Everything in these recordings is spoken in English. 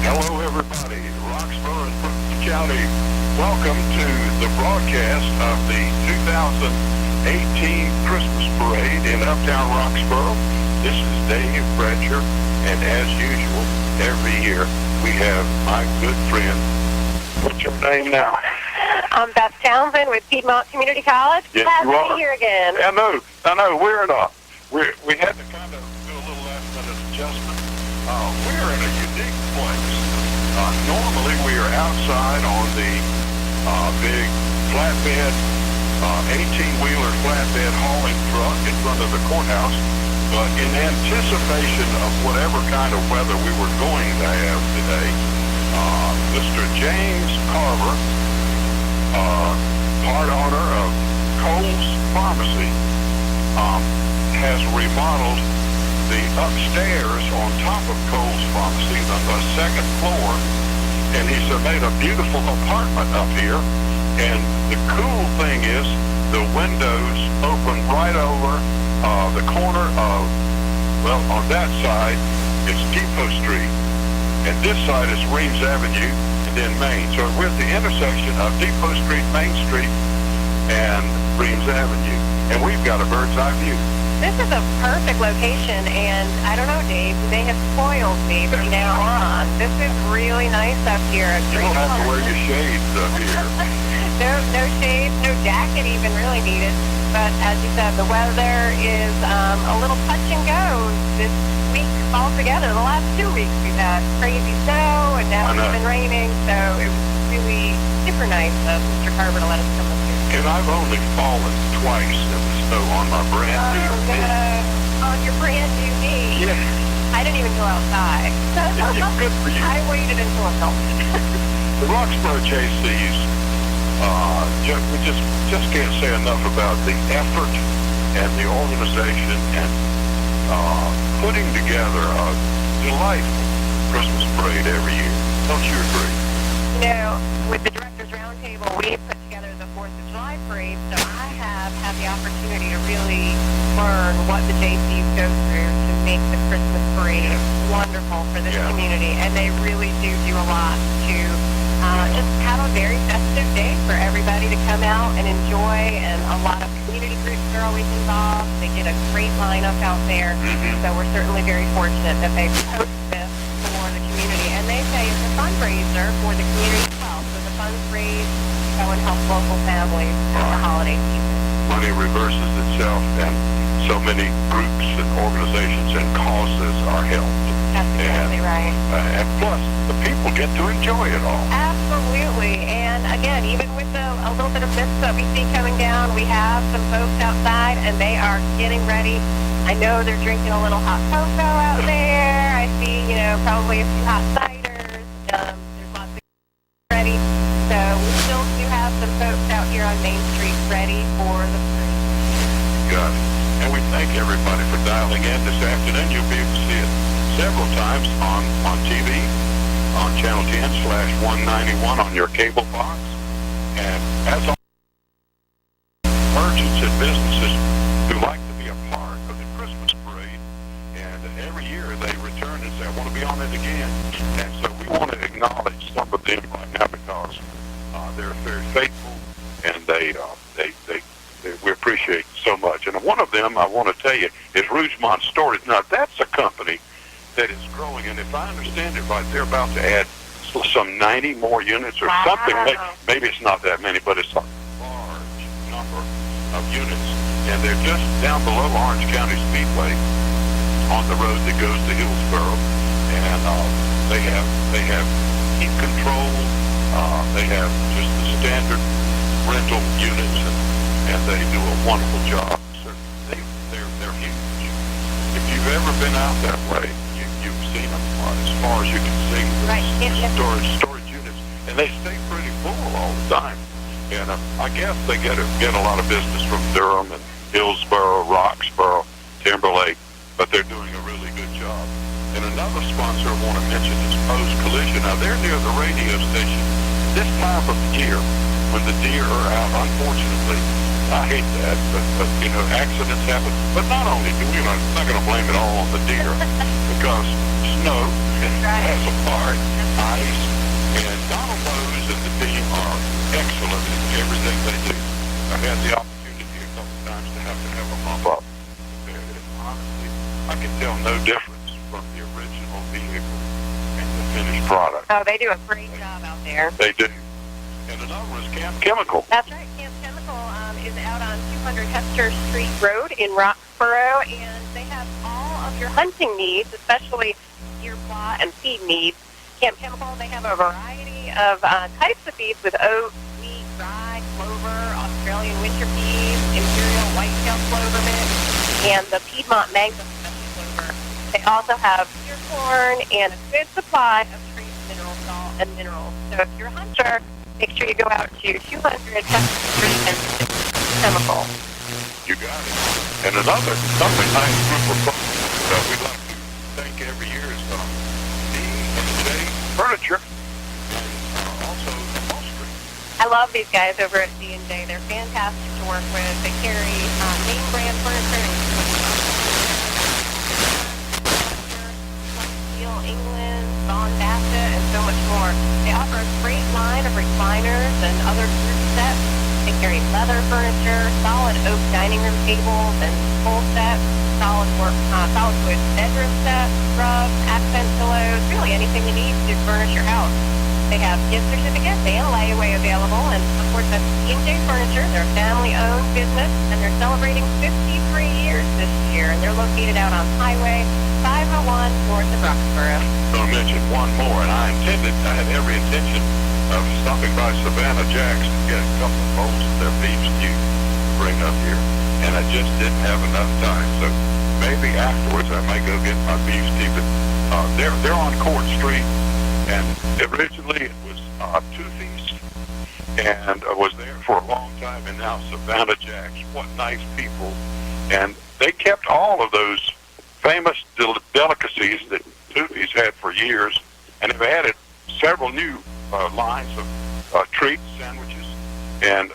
Hello, everybody. Roxboro and Brooklyn County. Welcome to the broadcast of the 2018 Christmas Parade in Uptown Roxboro. This is Dave Fletcher, and as usual, every year we have my good friend. What's your name now? I'm Beth Townsend with Piedmont Community College. Yes, Glad you to are. be here again. I know. We had to kind of do a little last-minute adjustment. We're in a unique place. Normally, we are outside on the big flatbed, 18-wheeler flatbed hauling truck in front of the courthouse. But in anticipation of whatever kind of weather we were going to have today, Mr. James Carver, part owner of Cole's Pharmacy, has remodeled the upstairs on top of Cole's Pharmacy on the second floor, and he's made a beautiful apartment up here. And the cool thing is the windows open right over the corner of, well, on that side it's Depot Street, and this side is Reeves Avenue and then Main. So we're at the intersection of Depot Street, Main Street, and Reeves Avenue, and we've got a bird's eye view. This is a perfect location, and I don't know, Dave, they have spoiled me from now on. This is really nice up here. You don't have to wear your shades up here. No shades, no jacket even really needed. But as you said, the weather is a little touch and go this week altogether. The last 2 weeks we've had crazy snow, and now it's been raining, so it was really super nice of Mr. Carver to let us come up here. And I've only fallen twice in the snow on my brand new knee. On your brand new knee? Yes. I didn't even go outside. It's good for you. I waited until it melted. The Roxboro JCs, we just can't say enough about the effort and the organization and putting together a delightful Christmas parade every year. Don't you agree? You know, with the Directors Roundtable, we put together the 4th of July parade, so I have had the opportunity to really learn what the JCs go through to make the Christmas parade wonderful for this community, and they really do a lot to just have a very festive day for everybody to come out and enjoy, and a lot of community groups are always involved. They get a great lineup out there, so we're certainly very fortunate that they host this for the community, and they say it's a fundraiser for the community as well, so the funds raised go and help local families in the holiday season. Money reverses itself, and so many groups and organizations and causes are helped. That's exactly right. And plus, the people get to enjoy it all. Absolutely. And again, even with a little bit of mist that we see coming down, we have some folks outside, and they are getting ready. I know they're drinking a little hot cocoa out there. I see, probably a few hot ciders. There's lots of ready. So we still do have some folks out here on Main Street ready for the parade. Got it. And we thank everybody for dialing in this afternoon. You'll be able to see it several times on TV, on Channel 10/191 on your cable box. And as always, merchants and businesses who like to be a part of the Christmas parade, and every year they return and say, I want to be on it again. And so we want to acknowledge some of them right now because they're very faithful, and we appreciate so much. And one of them I want to tell you is Rougemont Storage. Now that's a company that is growing, and if I understand it right, they're about to add some 90 more units or something. Maybe it's not that many, but it's a large number of units. And they're just down below Orange County Speedway on the road that goes to Hillsboro. And they have heat control. They have just the standard rental units, and they do a wonderful job. So they're huge. If you've ever been out that way, you've seen them as far as you can see. Storage units, and they stay pretty full all the time. And I guess they get a lot of business from Durham and Hillsboro, Roxboro, Timberlake, but they're doing a really good job. And another sponsor I want to mention is Post Collision. Now they're near the radio station. This time of year, when the deer are out, unfortunately, I hate that, but accidents happen. But not only I'm not going to blame it all on the deer, because snow has a part. I nice. And Donald Rose and the team are excellent in everything they do. I've had the opportunity a couple of times to have a bump up. And honestly, I can tell no difference from the original vehicle and the finished product. Oh, they do a great job out there. They do. And another one is Camp Chemical. That's right. Camp Chemical is out on 200 Hester Street Road in Roxboro, and they have all of your hunting needs, especially deer plot and feed needs. Camp Chemical, they have a variety of types of feeds with oat, wheat, rye, clover, Australian winter peas, imperial whitetail clover mix, and the Piedmont mango special clover. They also have deer corn and a good supply of trace mineral salt and minerals. So if you're a hunter, make sure you go out to 200 Hester Street and Chemical. You got it. And another nice group of folks that we'd like to thank every year is D&J Furniture and also upholstery. I love these guys over at D&J. They're fantastic to work with. They carry name brand furniture, Steel England, Von Bassett, and so much more. They offer a great line of recliners and other group sets. They carry leather furniture, solid oak dining room tables and full sets, solid wood bedroom sets, rugs, accent pillows, really anything you need to furnish your house. They have gift certificates and layaway available, and of course that's D&J Furniture. They're a family-owned business, and they're celebrating 53 years this year, and they're located out on Highway 501 north of Roxboro. I'm going to mention one more, and I had every intention of stopping by Savannah Jack's to get a couple of bowls of their beef stew to bring up here, and I just didn't have enough time. So maybe afterwards I might go get my beef stew. But they're on Court Street, and originally it was Toothy's, and I was there for a long time, and now Savannah Jack's. What nice people. And they kept all of those famous delicacies that Toothy's had for years, and have added several new lines of treats, sandwiches, and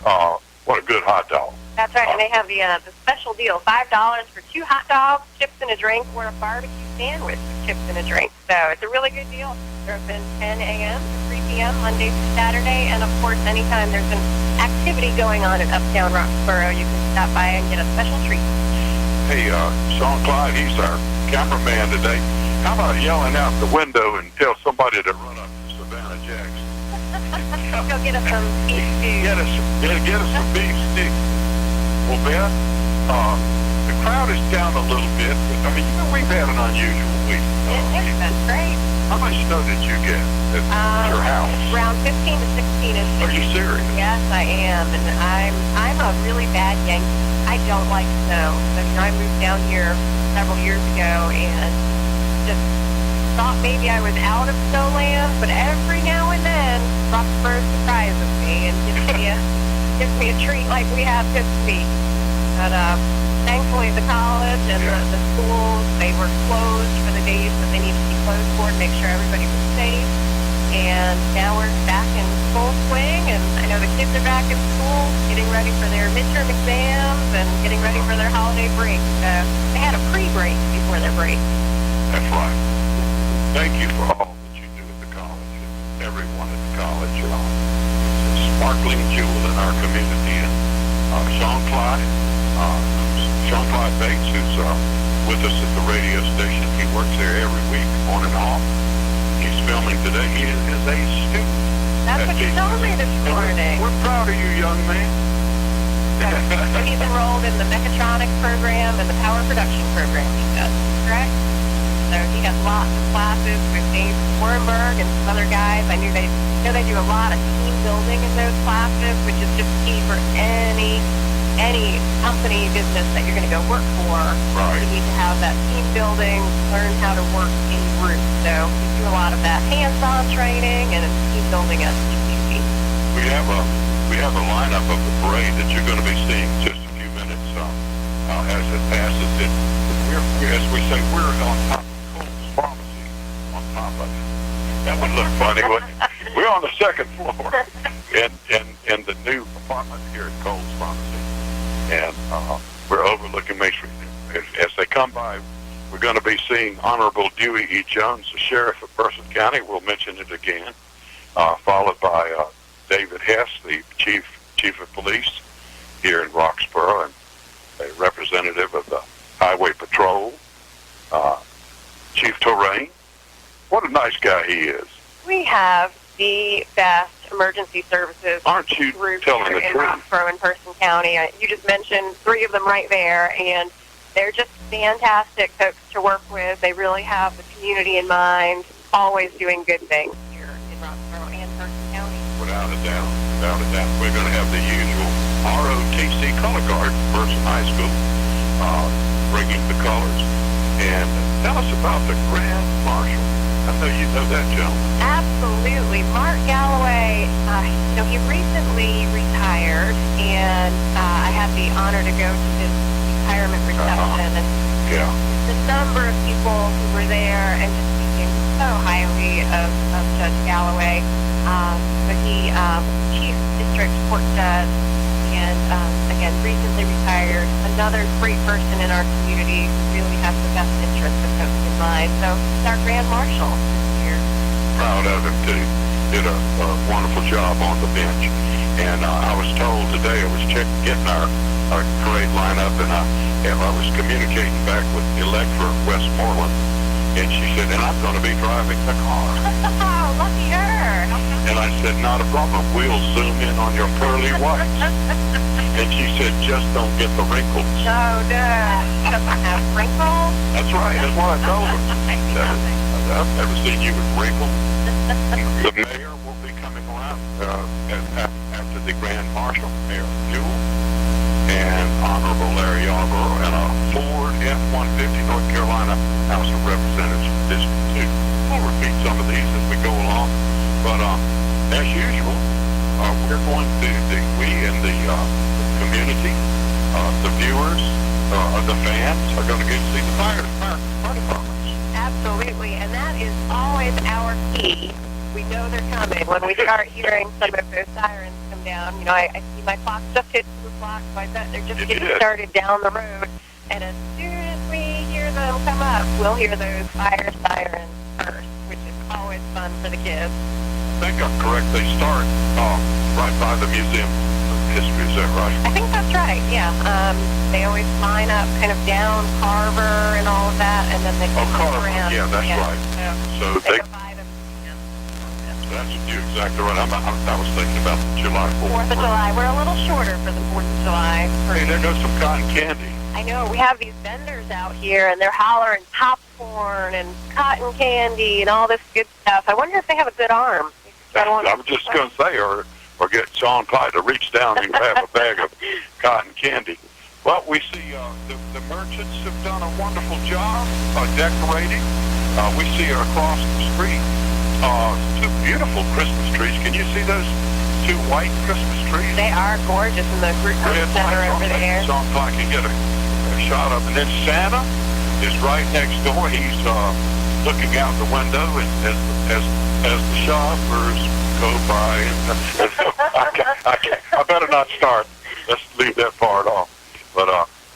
what a good hot dog. That's right, and they have the special deal, $5 for 2 hot dogs, chips and a drink, or a barbecue sandwich with chips and a drink. So it's a really good deal. They're open 10 a.m. to 3 p.m. Monday through Saturday, and of course, anytime there's an activity going on in Uptown Roxboro, you can stop by and get a special treat. Hey, Sean Clyde, he's our cameraman today. How about yelling out the window and tell somebody to run up to Savannah Jack's? Go get us some beef stew. Get us some beef stew. Well, Beth, the crowd is down a little bit. But, I mean, we've had an unusual week. That's great. How much snow did you get at your house? Around 15 to 16 inches. Are you serious? Yes, I am, and I'm a really bad Yankee. I don't like snow. So, I moved down here several years ago and just thought maybe I was out of snowland, but every now and then, Roxboro surprises me and gives me a treat like we have this week. But thankfully, the college and the schools, they were closed for the days that they needed to be closed for to make sure everybody was safe. And now we're back in full swing, and I know the kids are back in school, getting ready for their midterm exams and getting ready for their holiday break. So they had a pre-break before their break. That's right. Thank you for all that you do at the college, and everyone at the college. It's a sparkling jewel in our community. And Sean Clyde Bates, who's with us at the radio station, he works there every week, on and off. He's filming today. He is a student. That's what you told me this morning. We're proud of you, young man. So he's enrolled in the mechatronics program and the power production program, he does, correct? So he has lots of classes with Dave Warrenberg and some other guys. I know they do a lot of team building in those classes, which is just key for any company business that you're going to go work for. Right. You need to have that team building, learn how to work in groups. So we do a lot of that hands-on training and team building at CCC. We have a lineup of the parade that you're going to be seeing in just a few minutes as it passes. As we say, we're on top of Cole's Pharmacy, on top of it. That would look funny, wouldn't it? We're on the second floor in the new apartment here at Cole's Pharmacy. And we're overlooking Main Street. As they come by, we're going to be seeing Honorable Dewey E. Jones, the sheriff of Person County. We'll mention it again. Followed by David Hess, the chief of police here in Roxboro, and a representative of the Highway Patrol, Chief Terrain. What a nice guy he is. We have the best emergency services. Aren't you telling the in truth? Roxboro and Person County. You just mentioned 3 of them right there, and they're just fantastic folks to work with. They really have the community in mind, always doing good things here in Roxboro and Person County. Without a doubt, without a doubt. We're going to have the usual ROTC color guard from Person High School, bringing the colors. And tell us about the Grand Marshal. I know you know that gentleman. Absolutely. Mark Galloway, he recently retired, and I had the honor to go to his retirement reception. And Yeah. the number of people who were there and just speaking so highly of Judge Galloway. But he chief district court judge, and again, recently retired. Another great person in our community who really has the best interest of folks in mind. So he's our Grand Marshal this year. Proud of him, too. Did a wonderful job on the bench. And I was told today, I was getting our parade lineup, and I was communicating back with Electra Westmoreland, and she said, and I'm going to be driving the car. Oh, lucky her. And I said, not a problem. We'll zoom in on your pearly whites. And she said, just don't get the wrinkles. No, doesn't have wrinkles. That's right. That's what I told her. I've never seen you with wrinkles. The mayor will be coming around after the Grand Marshal, Mayor Newell, and Honorable Larry Yarborough, and a Ford F-150 North Carolina House of Representatives District 2. We'll repeat some of these as we go along. But as usual, we're going to, we and the community, the viewers, the fans are going to get to see the fire departments. Absolutely, and that is always our key. We know they're coming when we start hearing some of those sirens come down. I see my clock just hit 2 o'clock, so I bet they're just getting started down the road. And as soon as we hear them come up, we'll hear those fire sirens first, which is always fun for the kids. I think I'm correct. They start right by the Museum of History. Is that right? I think that's right, yeah. They always line up kind of down Carver and all of that, and then they come Carver. around. Yeah, that's right. So they go by the museum. That's you're exactly right. I was thinking about the July 4th. 4th of July. We're a little shorter for the 4th of July. Hey, there goes some cotton candy. I know. We have these vendors out here, and they're hollering popcorn and cotton candy and all this good stuff. I wonder if they have a good arm. I was just going to say, or get Sean Clyde to reach down and grab a bag of cotton candy. Well, we see the merchants have done a wonderful job decorating. We see across the street 2 beautiful Christmas trees. Can you see those 2 white Christmas trees? They are gorgeous in the group center over there. Sean Clyde can get a shot of. And then Santa is right next door. He's looking out the window, and as the shoppers go by. And I better not start. Let's leave that part off. But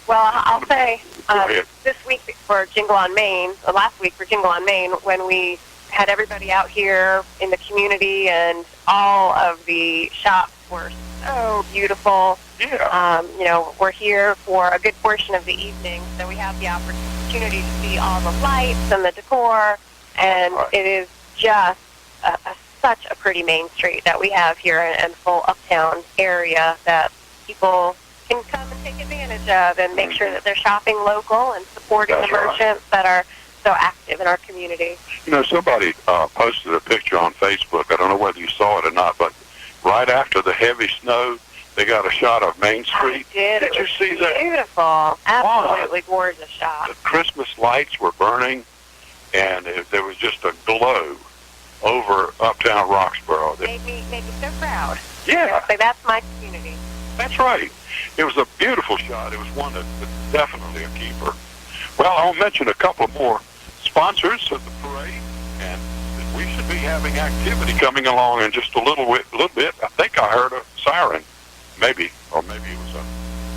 well, I'll say this week for Jingle on Main, or last week for Jingle on Main, when we had everybody out here in the community, and all of the shops were so beautiful. Yeah. We're here for a good portion of the evening, so we have the opportunity to see all the lights and the decor, and it is just such a pretty main street that we have here in full Uptown area that people can come and take advantage of and make sure that they're shopping local and supporting the merchants that are so active in our community. Somebody posted a picture on Facebook. I don't know whether you saw it or not, but right after the heavy snow, they got a shot of Main Street. I did. Did you see that? Beautiful. Absolutely gorgeous shot. The Christmas lights were burning, and there was just a glow over Uptown Roxboro. Made me so proud. Yeah. So that's my community. That's right. It was a beautiful shot. It was one that's definitely a keeper. Well, I'll mention a couple more sponsors of the parade, and we should be having activity coming along in just a little bit. I think I heard a siren, maybe, or maybe it was a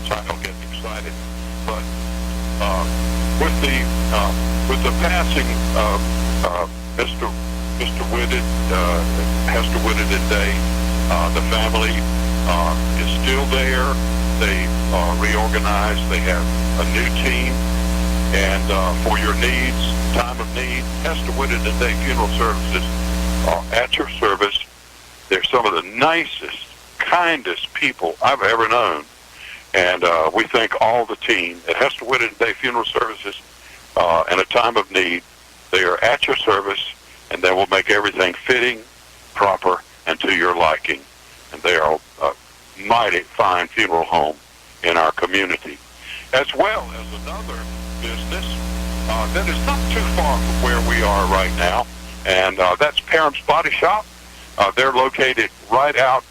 child getting excited. But with the passing of Mr. Whitted, Hester Whitted and Day, the family is still there. They reorganized. They have a new team, and for your needs, time of need, Hester Whitted and Day Funeral Services are at your service. They're some of the nicest, kindest people I've ever known. And we thank all the team at Hester Whitted and Day Funeral Services. In a time of need, they are at your service, and they will make everything fitting, proper, and to your liking. And they are a mighty fine funeral home in our community, as well as another business that is not too far from where we are right now, and that's Parham's Body Shop. They're located right out,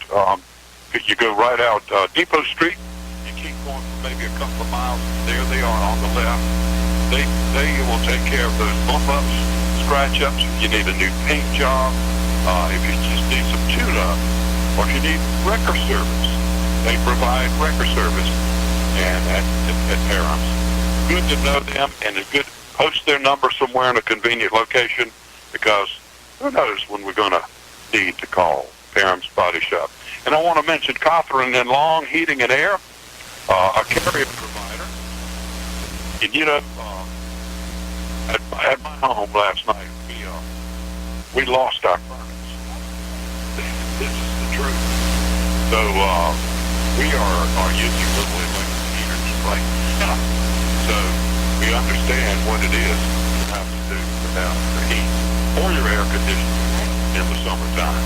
you go right out Depot Street. You keep going for maybe a couple of miles. There they are on the left. They will take care of those bump-ups, scratch-ups. If you need a new paint job, if you just need some tune-up, or if you need wrecker service, they provide wrecker service. And at Parham's, good to know them, and it's good to post their number somewhere in a convenient location, because who knows when we're going to need to call Parham's Body Shop. And I want to mention Catherine and Long Heating and Air, a carrier provider. You get up at my home last night. We lost our furnace. This is the truth. So we are using little electric heaters right now. So we understand what it is to have to do without the heat or your air conditioning in the summertime.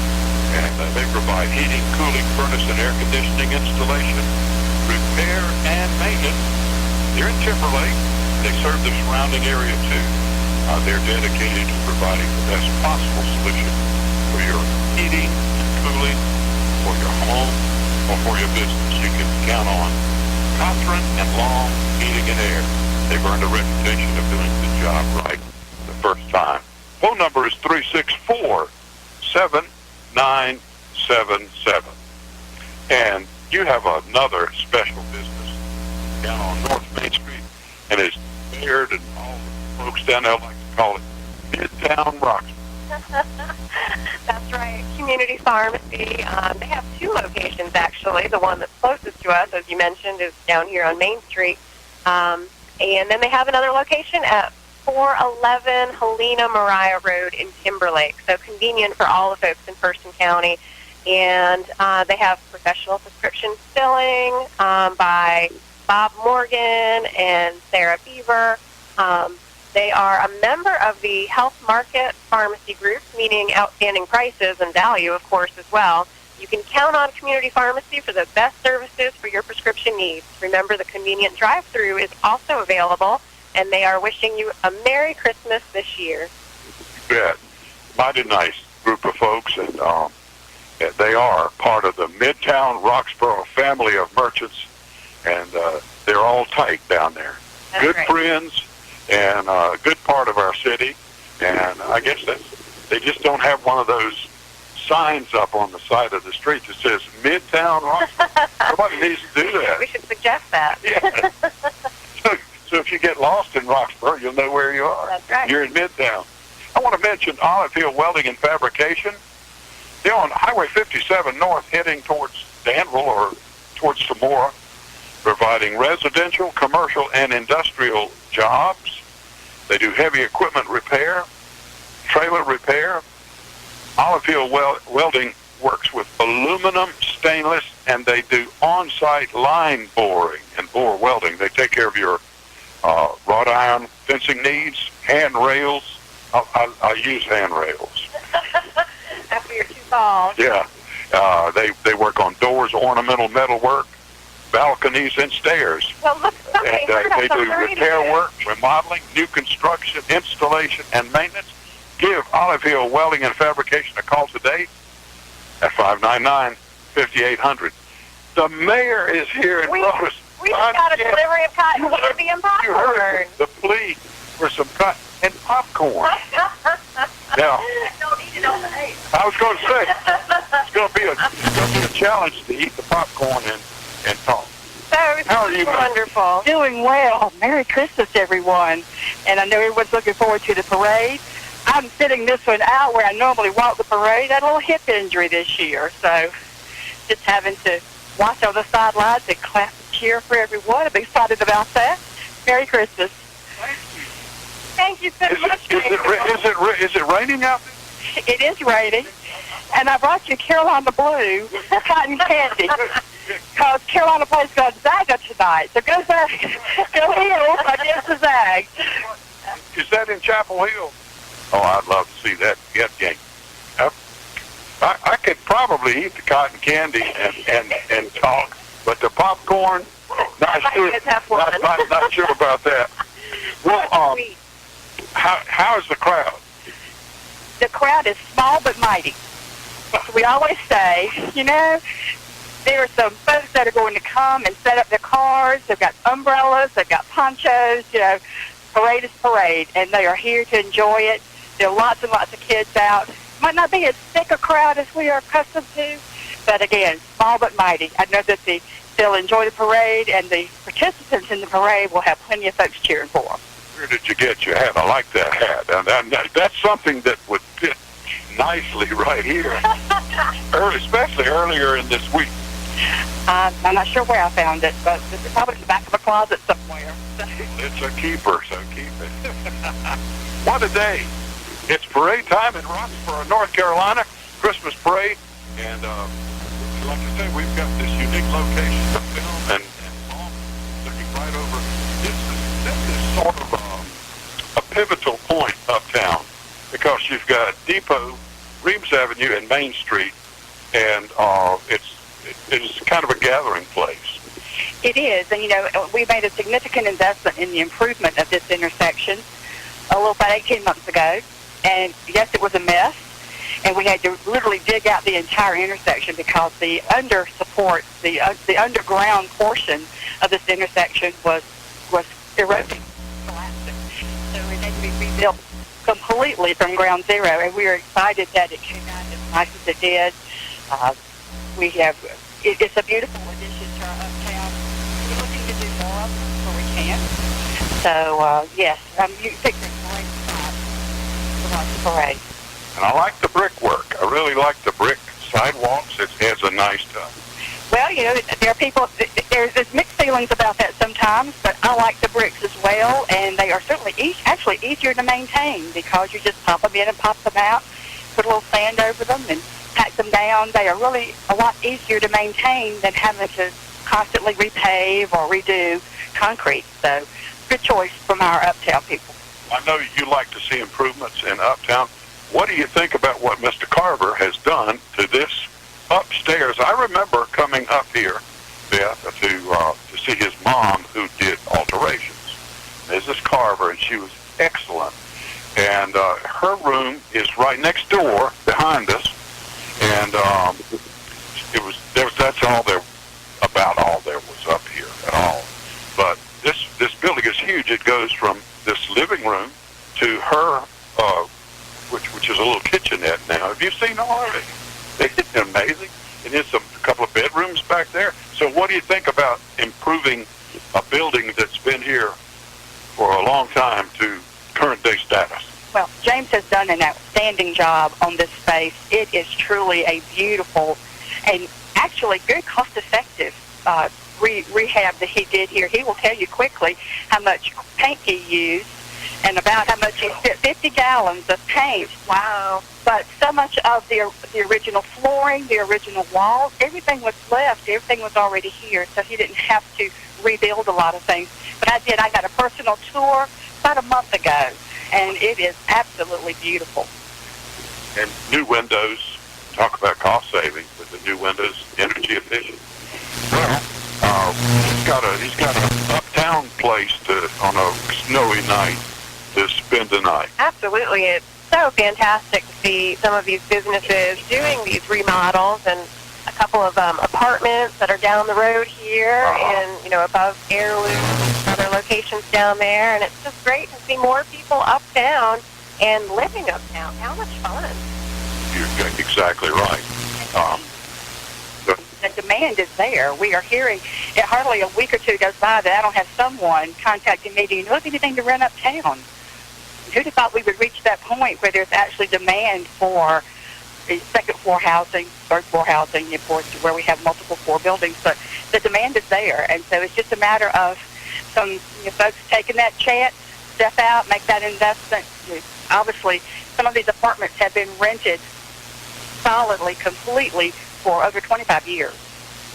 And they provide heating, cooling, furnace, and air conditioning installation, repair, and maintenance. They're in Timberlake. They serve the surrounding area too. They're dedicated to providing the best possible solution for your heating and cooling, for your home, or for your business. You can count on Catherine and Long Heating and Air. They've earned a reputation of doing the job right the first time. Phone number is 364-7977. And you have another special business down on North Main Street, and it's Baird and all the folks down there like to call it Midtown Roxboro. That's right, Community Pharmacy. They have two locations, actually. The one that's closest to us, as you mentioned, is down here on Main Street. And then they have another location at 411 Helena Mariah Road in Timberlake. So convenient for all the folks in Thurston County. And they have professional prescription filling by Bob Morgan and Sarah Beaver. They are a member of the Health Market Pharmacy Group, meaning outstanding prices and value, of course, as well. You can count on Community Pharmacy for the best services for your prescription needs. Remember, the convenient drive-thru is also available, and they are wishing you a Merry Christmas this year. You bet. Mighty nice group of folks, and they are part of the Midtown Roxboro family of merchants, and they're all tight down there. That's good right. Friends, and a good part of our city, and I guess they just don't have one of those signs up on the side of the street that says Midtown Roxboro. Somebody needs to do that. We should suggest that. Yeah. So if you get lost in Roxboro, you'll know where you are. That's right. You're in Midtown. I want to mention Olive Hill Welding and Fabrication. They're on Highway 57 North, heading towards Danville or towards Samora, providing residential, commercial, and industrial jobs. They do heavy equipment repair, trailer repair. Olive Hill Welding works with aluminum, stainless, and they do on-site line boring and bore welding. They take care of your wrought iron fencing needs, handrails. I use handrails. After your two calls. Yeah. They work on doors, ornamental metal work, balconies, and stairs. Well, look, And they do repair work, remodeling, new construction, installation, and maintenance. Give Olive Hill Welding and Fabrication a call today at 599-5800. The mayor is here and brought us. We just got a delivery of cotton candy and popcorn. You heard the plea for some cotton and popcorn. Now, Don't eat it on the ice. I was going to say, it's going to be a challenge to eat the popcorn and talk. So How are you? Wonderful. Doing well. Merry Christmas, everyone. And I know everyone's looking forward to the parade. I'm sitting this one out where I normally walk the parade. I had a little hip injury this year, so just having to watch on the sidelines and clap and cheer for everyone. I'm excited about that. Merry Christmas. Thank you so much. Is it raining out there? It is raining, and I brought you Carolina Blue cotton candy because Carolina plays Gonzaga tonight. So go Zags. Go Heels against the Zags. Is that in Chapel Hill? Oh, I'd love to see that game. I could probably eat the cotton candy and talk, but the popcorn, not sure about that. Well, how is the crowd? The crowd is small but mighty. We always say, there are some folks that are going to come and set up their cars. They've got umbrellas, they've got ponchos, parade is parade, and they are here to enjoy it. There are lots and lots of kids out. Might not be as thick a crowd as we are accustomed to, but again, small but mighty. I know that they'll enjoy the parade, and the participants in the parade will have plenty of folks cheering for them. Where did you get your hat? I like that hat. And that's something that would fit nicely right here, especially earlier in this week. I'm not sure where I found it, but it's probably in the back of a closet somewhere. It's a keeper, so keep it. What a day. It's parade time in Roxboro, North Carolina, Christmas parade. And like I said, we've got this unique location to film, and looking right over. This is sort of a pivotal point uptown, because you've got Depot, Reeves Avenue, and Main Street, and it's kind of a gathering place. It is, and we made a significant investment in the improvement of this intersection about 18 months ago, and yes, it was a mess, and we had to literally dig out the entire intersection because the the underground portion of this intersection was eroding, collapsing. So it had to be rebuilt completely from ground zero, and we are excited that it came out as nice as it did. It's a beautiful addition to our uptown. We're looking to do more of them where we can. So, yes, you picked a great spot for the parade. And I like the brickwork. I really like the brick sidewalks. It has a nice touch. Well, there are people, there's mixed feelings about that sometimes, but I like the bricks as well, and they are certainly actually easier to maintain because you just pop them in and pop them out, put a little sand over them, and pack them down. They are really a lot easier to maintain than having to constantly repave or redo concrete. So, good choice from our uptown people. I know you like to see improvements in uptown. What do you think about what Mr. Carver has done to this upstairs? I remember coming up here, Beth, to see his mom, who did alterations. Mrs. Carver, and she was excellent. And her room is right next door, behind us. And that's all there was up here at all. But this building is huge. It goes from this living room to her, which is a little kitchenette now. Have you seen all of it? It's amazing. And there's a couple of bedrooms back there. So what do you think about improving a building that's been here for a long time to current day status? Well, James has done an outstanding job on this space. It is truly a beautiful and actually very cost-effective rehab that he did here. He will tell you quickly how much paint he used and about how much he spent, 50 gallons of paint. Wow. But so much of the original flooring, the original walls, everything was left. Everything was already here, so he didn't have to rebuild a lot of things. But I did. I got a personal tour about a month ago, and it is absolutely beautiful. And new windows, talk about cost saving with the new windows, energy efficient. Well, he's got an uptown place on a snowy night to spend the night. Absolutely. It's so fantastic to see some of these businesses doing these remodels, and a couple of apartments that are down the road here, and above Heirloom, other locations down there, and it's just great to see more people uptown and living uptown. How much fun! You're exactly right. The demand is there. We are hearing it. Hardly a week or two goes by that I don't have someone contacting me. Do you know of anything to rent uptown? Who'd have thought we would reach that point where there's actually demand for second floor housing, third floor housing, of course, where we have multiple floor buildings, but the demand is there. And so it's just a matter of some folks taking that chance, step out, make that investment. Obviously, some of these apartments have been rented solidly, completely for over 25 years.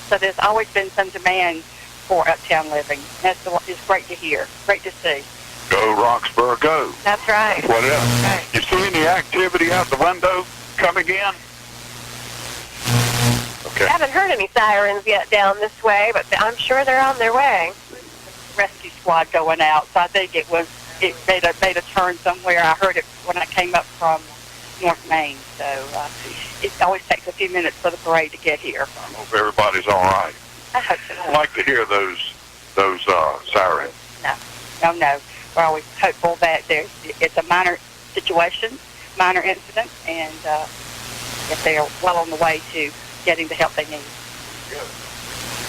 So there's always been some demand for uptown living. That's it's great to hear, great to see. Go, Roxboro, go. That's right. What else? Right. You see any activity out the window coming in? Okay. I haven't heard any sirens yet down this way, but I'm sure they're on their way. Rescue squad going out, so I think it made a turn somewhere. I heard it when I came up from North Main, so it always takes a few minutes for the parade to get here. I hope everybody's all right. I hope so. I don't like to hear those sirens. No. We're always hopeful that it's a minor situation, minor incident, and if they are well on the way to getting the help they need.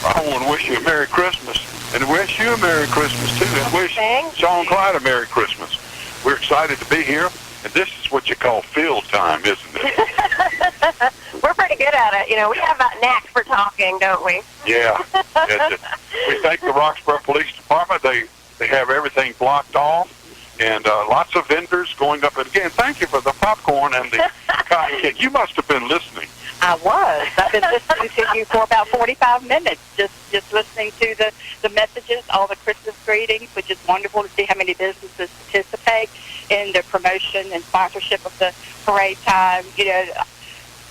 I want to wish you a Merry Christmas, and wish you a Merry Christmas, too, and wish Sean Clyde a Merry Christmas. We're excited to be here, and this is what you call field time, isn't it? We're pretty good at it. We have that knack for talking, don't we? Yeah. We thank the Roxboro Police Department. They have everything blocked off, and lots of vendors going up. And again, thank you for the popcorn and the cotton candy. You must have been listening. I was. I've been listening to you for about 45 minutes, just listening to the messages, all the Christmas greetings, which is wonderful to see how many businesses participate in the promotion and sponsorship of the parade time.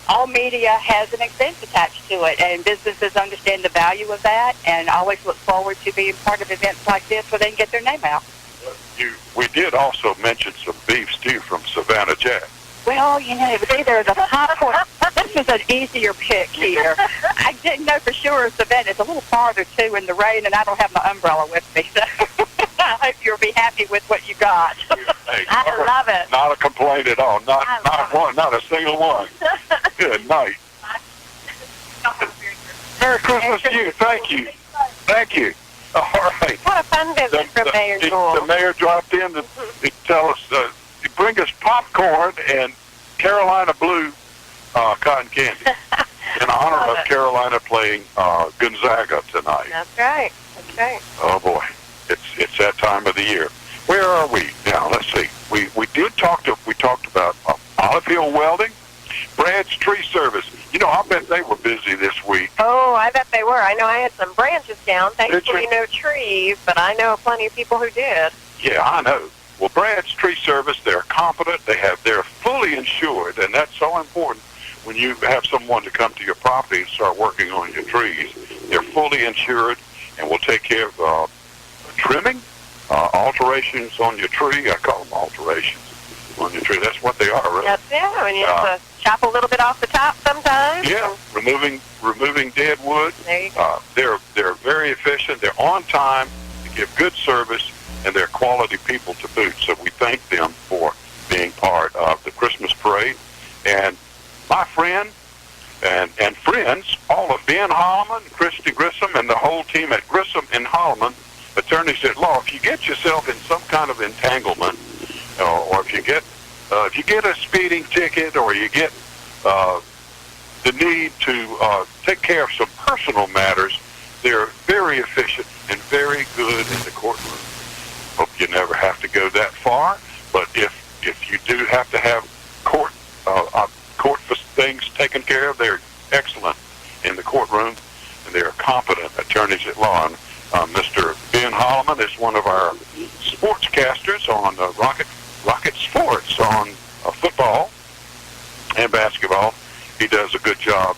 All media has an expense attached to it, and businesses understand the value of that and always look forward to being part of events like this where they can get their name out. We did also mention some beef stew from Savannah Jack. Well, it was either the popcorn. This was an easier pick here. I didn't know for sure Savannah. It's a little farther, too, in the rain, and I don't have my umbrella with me, so I hope you'll be happy with what you got. Hey, I love it. Not a complaint at all. Not one. Not a single one. Good night. Merry Christmas to you. Thank you. Thank you. All right. What a fun visit from Mayor Jewell. The mayor dropped in to tell us, to bring us popcorn and Carolina Blue cotton candy in honor of Carolina playing Gonzaga tonight. That's right. That's right. Oh boy, it's that time of the year. Where are we now? Let's see. We talked about Olive Hill Welding, Brad's Tree Service. I bet they were busy this week. Oh, I bet they were. I know I had some branches down. Thankfully, no trees, but I know plenty of people who did. Yeah, I know. Well, Brad's Tree Service, they're competent. They're fully insured, and that's so important when you have someone to come to your property and start working on your trees. They're fully insured and will take care of trimming, alterations on your tree. I call them alterations on your tree. That's what they are, really. That's it. And you have to chop a little bit off the top sometimes. Yeah, removing dead wood. There you go. They're very efficient. They're on time. They give good service, and they're quality people to boot. So we thank them for being part of the Christmas parade. And my friend and friends, all of Ben Holloman, Christy Grissom, and the whole team at Grissom and Holloman, attorneys at law, if you get yourself in some kind of entanglement, or if you get a speeding ticket, or you get the need to take care of some personal matters, they're very efficient and very good in the courtroom. Hope you never have to go that far, but if you do have to have court things taken care of, they're excellent in the courtroom, and they're competent attorneys at law. And Mr. Ben Holloman is one of our sportscasters on Rocket Sports on football and basketball. He does a good job.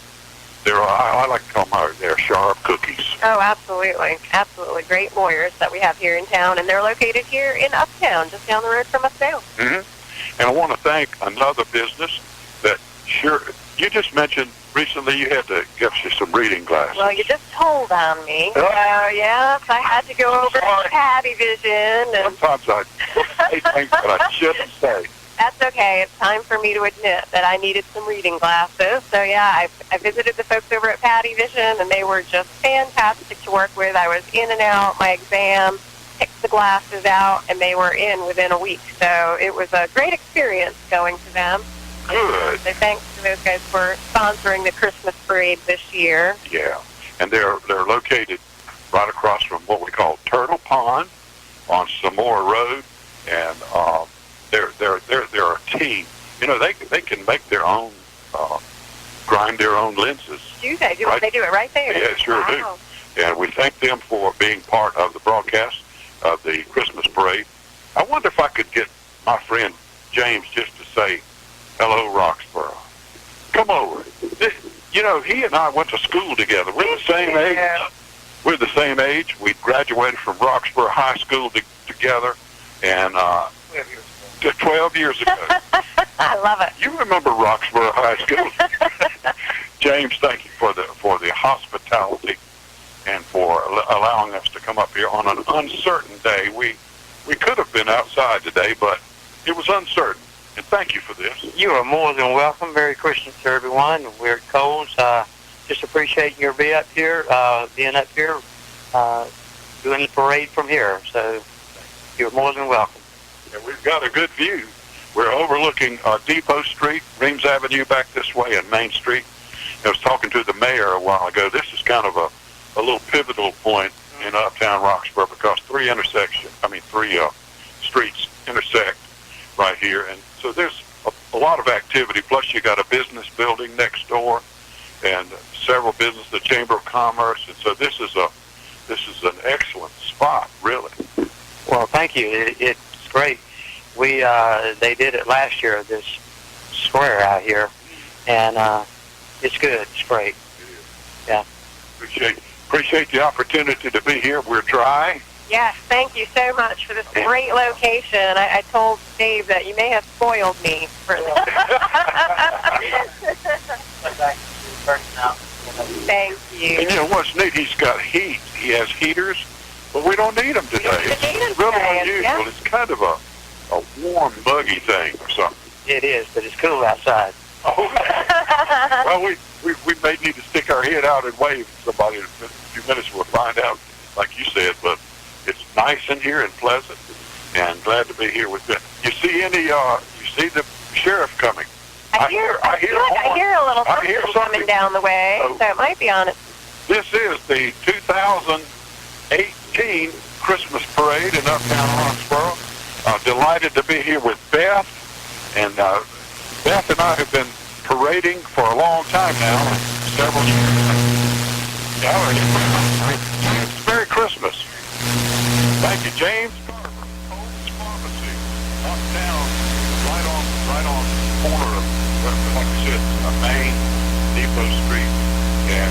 I like to call them they're sharp cookies. Oh, absolutely. Absolutely. Great lawyers that we have here in town, and they're located here in Uptown, just down the road from us now. Mm-hmm. And I want to thank another business that you just mentioned recently you had to get you some reading glasses. Well, you just told on me. Yes, I had to go over to Patty Vision. And sometimes I say things that I shouldn't say. That's okay. It's time for me to admit that I needed some reading glasses. So yeah, I visited the folks over at Patty Vision, and they were just fantastic to work with. I was in and out my exam, picked the glasses out, and they were in within a week. So it was a great experience going to them. Good. So thanks to those guys for sponsoring the Christmas parade this year. Yeah, and they're located right across from what we call Turtle Pond on Samora Road, and they're a team. You know, they can make their own, grind their own lenses. Do they? Right? They do it right there? Yeah, sure Wow. do. And we thank them for being part of the broadcast of the Christmas parade. I wonder if I could get my friend James just to say, hello, Roxboro. Come over. You know, he and I went to school together. We're the same age. We're the same age. We graduated from Roxboro High School together, and 12 years ago. I love it. You remember Roxboro High School? James, thank you for the hospitality and for allowing us to come up here on an uncertain day. We could have been outside today, but it was uncertain. And thank you for this. You are more than welcome. Merry Christmas to everyone. We're at Coles. Just appreciating your being up here, doing the parade from here. So you're more than welcome. And we've got a good view. We're overlooking Depot Street, Reams Avenue back this way, and Main Street. I was talking to the mayor a while ago. This is kind of a little pivotal point in Uptown Roxboro because three streets intersect right here, and so there's a lot of activity. Plus, you got a business building next door, and several businesses, the Chamber of Commerce, and so this is an excellent spot, really. Well, thank you. It's great. They did it last year, this square out here, and it's good. It's great. Yeah. Appreciate the opportunity to be here. We're dry. Yes, thank you so much for this great location. I told Dave that you may have spoiled me for this. Thank you. And you know what's neat? He's got heat. He has heaters, but we don't need them today. It's really unusual. Yeah. It's kind of a warm, buggy thing or something. It is, but it's cool outside. Oh, well, we may need to stick our head out and wave at somebody in a few minutes. We'll find out, like you said, but it's nice in here and pleasant, and glad to be here with them. You see the sheriff coming? I hear a little something coming down the way, so it might be on it. This is the 2018 Christmas parade in Uptown Roxboro. Delighted to be here with Beth, and Beth and I have been parading for a long time now, several years. It's Merry Christmas. Thank you, James Carver, Cole's Pharmacy, Uptown, right on the corner of, like I said, Main, Depot Street, and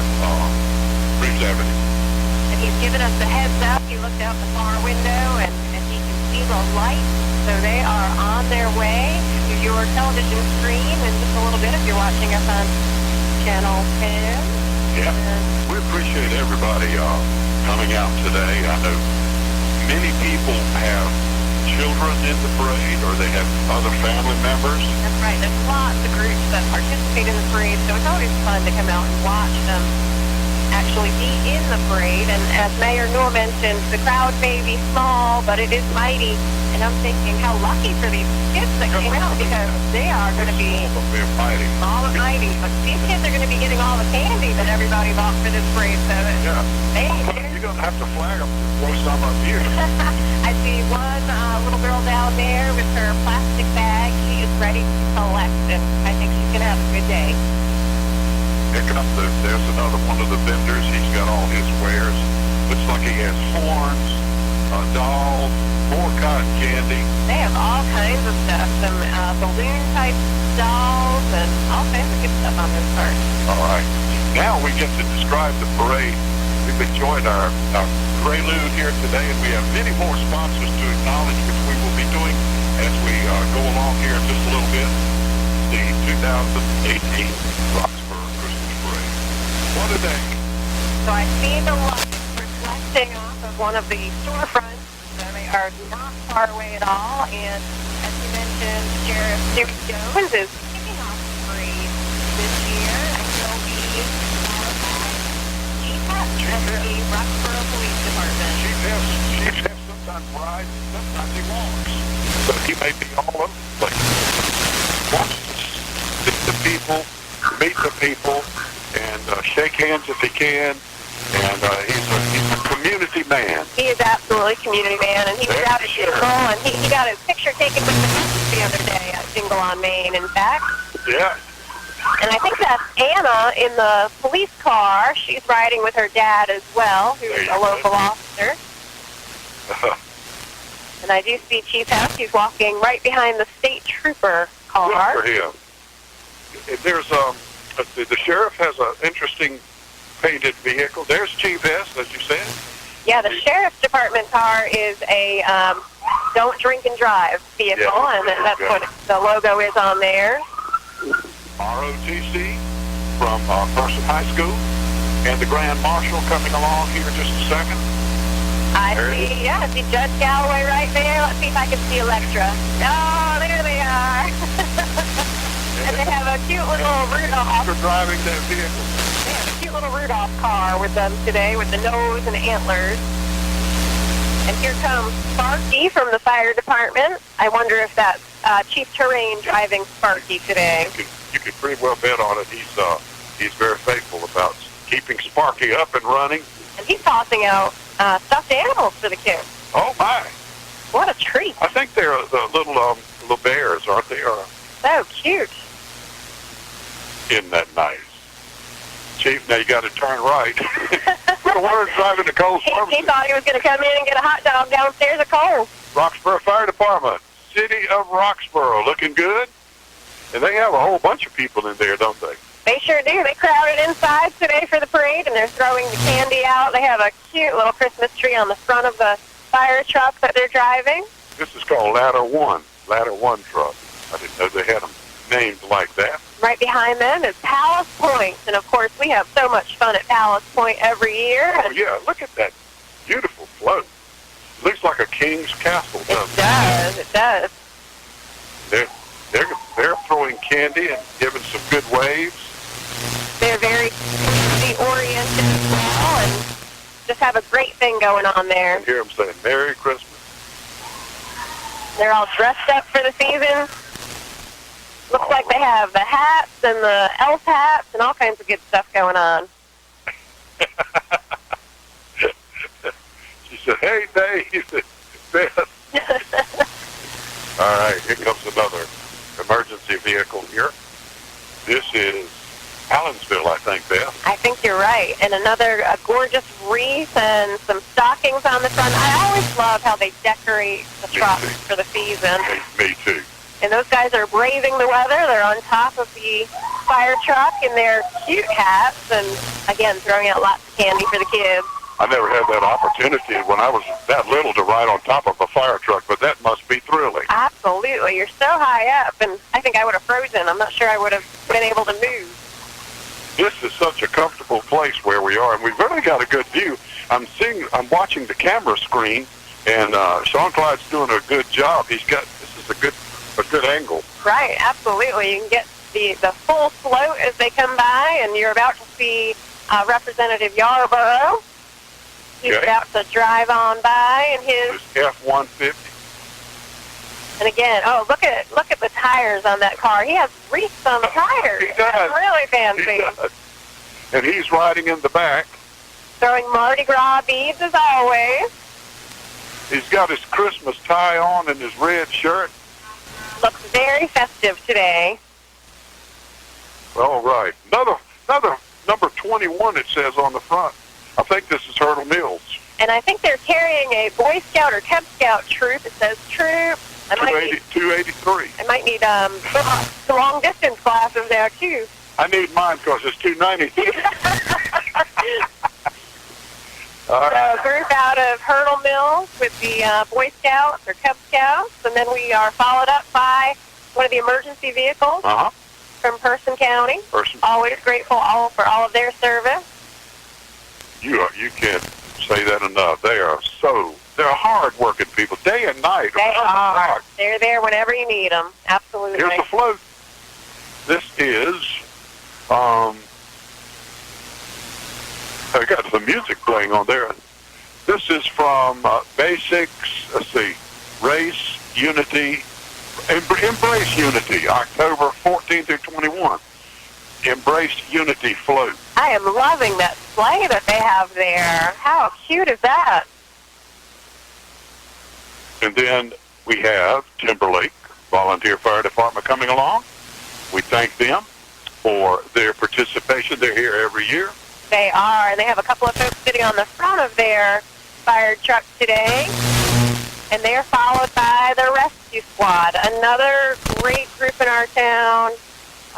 Reams Avenue. And he's given us the heads up. He looked out the far window, and he can see the lights. So they are on their way to your television screen in just a little bit if you're watching us on Channel 10. Yeah, we appreciate everybody coming out today. I know many people have children in the parade, or they have other family members. That's right. There's lots of groups that participate in the parade, so it's always fun to come out and watch them actually be in the parade. And as Mayor Newell mentioned, the crowd may be small, but it is mighty. And I'm thinking how lucky for these kids that came out, because they are going to be mighty. all mighty. But these kids are going to be getting all the candy that everybody bought for this parade. So Yeah. they're You're going to have to flag them to throw some up here. I see one little girl down there with her plastic bag. She is ready to collect, and I think she's going to have a good day. There's another one of the vendors. He's got all his wares. Looks like he has horns, dolls, more cotton candy. They have all kinds of stuff, some balloon-type dolls, and all kinds of good stuff on this cart. All right. Now we get to describe the parade. We've enjoyed our prelude here today, and we have many more sponsors to acknowledge, which we will be doing as we go along here in just a little bit. The 2018 Roxboro Christmas Parade. What a day. So I see the lights reflecting off of one of the storefronts. So they are not far away at all, and as you mentioned, mentioned, Sheriff Jim Jones is kicking off the parade this year, and he'll be followed by Chief Hess of the Roxboro Police Department. Chief Hess sometimes rides, sometimes he walks. So he may be all over the place. Wants to see the people, meet the people, and shake hands if he can. And he's a community man. He is absolutely a community man, and he was out at Jingle, and he got his picture taken with the Hess the other day at Jingle on Main, in fact. Yeah. And I think that's Anna in the police car. She's riding with her dad as well, who's a local officer. And I do see Chief Hess. He's walking right behind the state trooper car. Good for him. There's let's see, the sheriff has an interesting painted vehicle. There's Chief Hess, as you said. Yeah, the sheriff's department car is a don't drink and drive vehicle, and that's what the logo is on there. ROTC from Person High School, and the Grand Marshal coming along here in just a second. I see Judge Galloway right there. Let's see if I can see Electra. Oh, there they are. And they have a cute little Rudolph. They're driving that vehicle. They have a cute little Rudolph car with them today, with the nose and the antlers. And here comes Sparky from the fire department. I wonder if that's Chief Terrain driving Sparky today. You can pretty well bet on it. He's very faithful about keeping Sparky up and running. And he's tossing out stuffed animals for the kids. Oh my! What a treat! I think they're the little bears, aren't they? So cute. Isn't that nice? Chief, now you got to turn right. We're driving to Cole's Pharmacy. He thought he was going to come in and get a hot dog downstairs at Cole's. Roxboro Fire Department, City of Roxboro, looking good. And they have a whole bunch of people in there, don't they? They sure do. They crowded inside today for the parade, and they're throwing the candy out. They have a cute little Christmas tree on the front of the fire truck that they're driving. This is called Ladder 1 truck. I didn't know they had them named like that. Right behind them is Palace Point, and of course we have so much fun at Palace Point every year. Oh yeah, look at that beautiful float. It looks like a king's castle, doesn't it? It does. They're throwing candy and giving some good waves. They're very community-oriented as well, and just have a great thing going on there. I hear them saying Merry Christmas. They're all dressed up for the season. Looks like they have the hats and the elf hats and all kinds of good stuff going on. She said, "Hey, Dave, Beth." All right, here comes another emergency vehicle here. This is Allensville, I think, Beth. I think you're right. And another gorgeous wreath and some stockings on the front. I always love how they decorate the trucks for the season. Me too. And those guys are braving the weather. They're on top of the fire truck in their cute hats and, again, throwing out lots of candy for the kids. I never had that opportunity when I was that little to ride on top of a fire truck, but that must be thrilling. Absolutely. You're so high up, and I think I would have frozen. I'm not sure I would have been able to move. This is such a comfortable place where we are, and we've really got a good view. I'm watching the camera screen, and Sean Clyde's doing a good job. This is a good angle. Right, absolutely. You can get the full float as they come by, and you're about to see Representative Yarborough. He's about to drive on by in his F-150. And again, look at the tires on that car. He has wreaths on the tires. He does. That's really fancy. He does. And he's riding in the back. Throwing Mardi Gras beads as always. He's got his Christmas tie on and his red shirt. Looks very festive today. All right. Another number 21 it says on the front. I think this is Hurdle Mills. And I think they're carrying a Boy Scout or Cub Scout troop. It says troop. 283. I might need some long distance glasses there too. I need mine because it's 293. All right. So group out of Hurdle Mills with the Boy Scouts or Cub Scouts, and then we are followed up by one of the emergency vehicles from Person County. Always grateful for all of their service. You can't say that enough. They they're hard-working people, day and night. They are. They're there whenever you need them. Absolutely. Here's the float. This is, I got some music playing on there. This is from Basics, let's see, Race, Unity, Embrace Unity, October 14th through 21. Embrace Unity float. I am loving that sleigh that they have there. How cute is that? And then we have Timberlake Volunteer Fire Department coming along. We thank them for their participation. They're here every year. They are, and they have a couple of folks sitting on the front of their fire truck today, and they are followed by the rescue squad, another great group in our town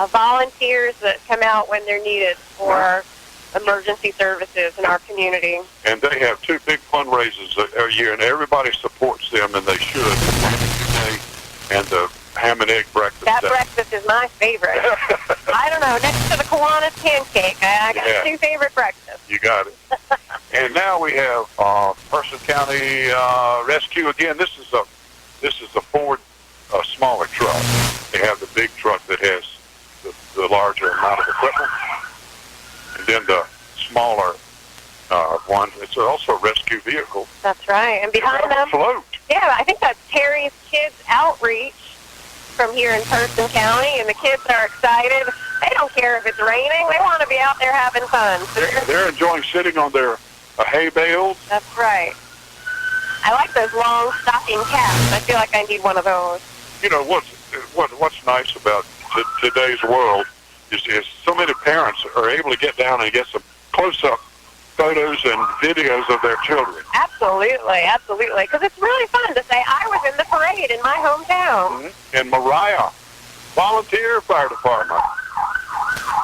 of volunteers that come out when they're needed for emergency services in our community. And they have two big fundraisers every year, and everybody supports them, and they should. And the ham and egg breakfast. That breakfast is my favorite. I don't know, next to the Kiwanis pancake, I got two favorite breakfasts. You got it. And now we have Person County Rescue again. This is a Ford smaller truck. They have the big truck that has the larger amount of equipment, and then the smaller one. It's also a rescue vehicle. That's right. And behind them, float. Yeah, I think that's Terry's Kids Outreach from here in Person County, and the kids are excited. They don't care if it's raining. They want to be out there having fun. So they're enjoying sitting on their hay bales. That's right. I like those long stocking caps. I feel like I need one of those. You know, what's nice about today's world is so many parents are able to get down and get some close-up photos and videos of their children. Absolutely, absolutely. Because it's really fun to say, I was in the parade in my hometown. Mm-hmm. And Mariah, Volunteer Fire Department.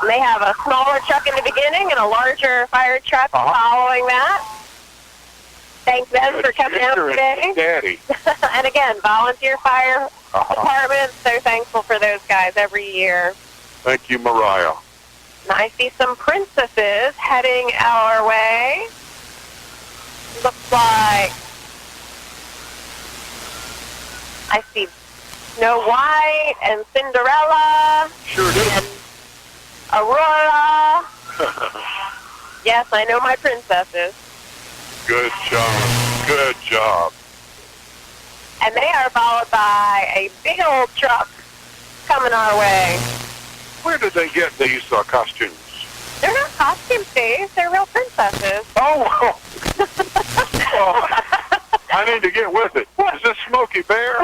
And they have a smaller truck in the beginning and a larger fire truck following that. Thank them for coming out today. Daddy. And again, Volunteer Fire Department, so thankful for those guys every year. Thank you, Mariah. And I see some princesses heading our way. Looks like I see Snow White and Cinderella. Sure do. And Aurora. Yes, I know my princesses. Good job. Good job. And they are followed by a big old truck coming our way. Where did they get these costumes? They're not costume thieves. They're real princesses. Oh, well, I need to get with it. Is this Smokey Bear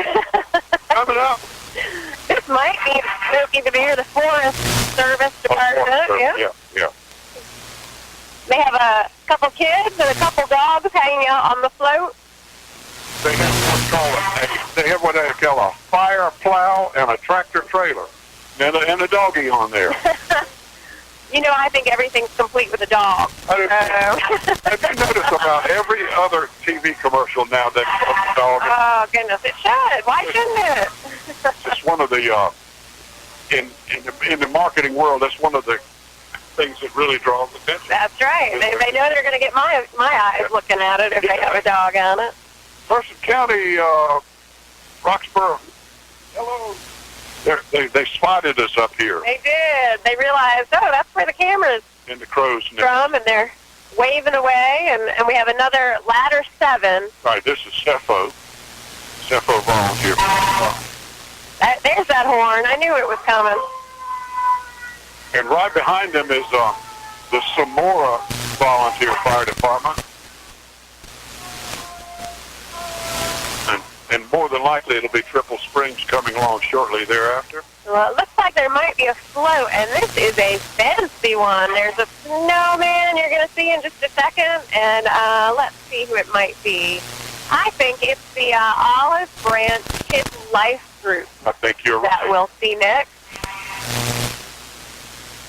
coming up? This might be Smokey the Bear, the Forest Service Department. Yeah. They have a couple kids and a couple dogs hanging out on the float. They have what they call a fire plow and a tractor trailer, and a doggy on there. You know, I think everything's complete with a dog. Have you noticed about every other TV commercial now that has a dog? Oh, goodness, it should. Why shouldn't it? It's one of the, in the marketing world, that's one of the things that really draws attention. That's right. They know they're going to get my eyes looking at it if they have a dog on it. Person County, Roxboro, hello. They spotted us up here. They did. They realized, that's where the camera's in the crow's nest. From, and they're waving away, and we have another Ladder 7. Right, this is Cepho Volunteer. There's that horn. I knew it was coming. And right behind them is the Samora Volunteer Fire Department. And more than likely it'll be Triple Springs coming along shortly thereafter. Well, it looks like there might be a float, and this is a fancy one. There's a snowman you're going to see in just a second, and let's see who it might be. I think it's the Olive Branch Kids Life Group. I think you're right. That we'll see next.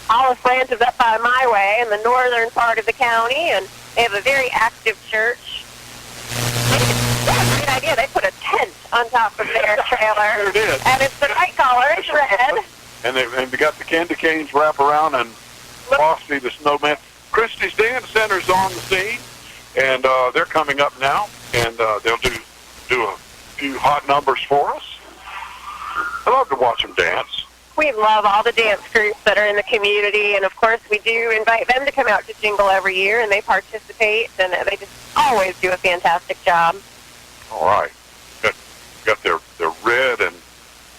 Olive Branch is up by my way in the northern part of the county, and they have a very active church. That's a great idea. They put a tent on top of their trailer. There it is. And it's the right color. It's red. And they got the candy canes wrap around, and Frosty the Snowman. Christie's Dance Center's on the scene, and they're coming up now. and they'll do a few hot numbers for us. I love to watch them dance. We love all the dance groups that are in the community, and of course we do invite them to come out to Jingle every year, and they participate, and they just always do a fantastic job. All right. Got their red and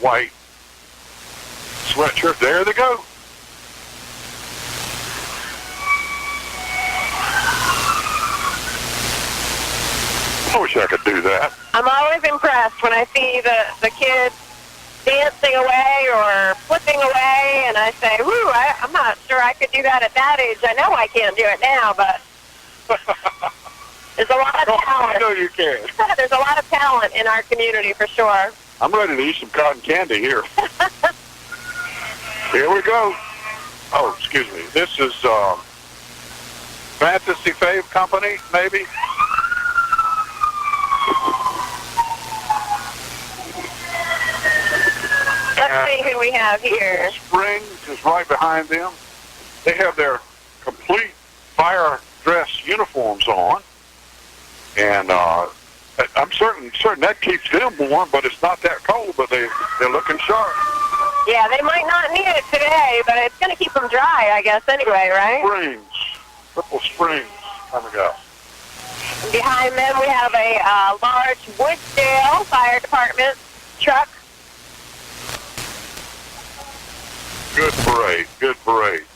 white sweatshirt. There they go. I wish I could do that. I'm always impressed when I see the kids dancing away or flipping away, and I say, whoo, I'm not sure I could do that at that age. I know I can't do it now, but there's a lot of talent. I know you can. There's a lot of talent in our community for sure. I'm ready to eat some cotton candy here. Here we go. Oh, excuse me. This is Fantasy Fave Company, maybe? Let's see who we have here. Spring is right behind them. They have their complete fire dress uniforms on. And I'm certain that keeps them warm, but it's not that cold, but they're looking sharp. Yeah, they might not need it today, but it's going to keep them dry, I guess, anyway, right? Triple Springs coming up. And behind them, we have a large Woodsdale Fire Department truck. Good parade, good parade.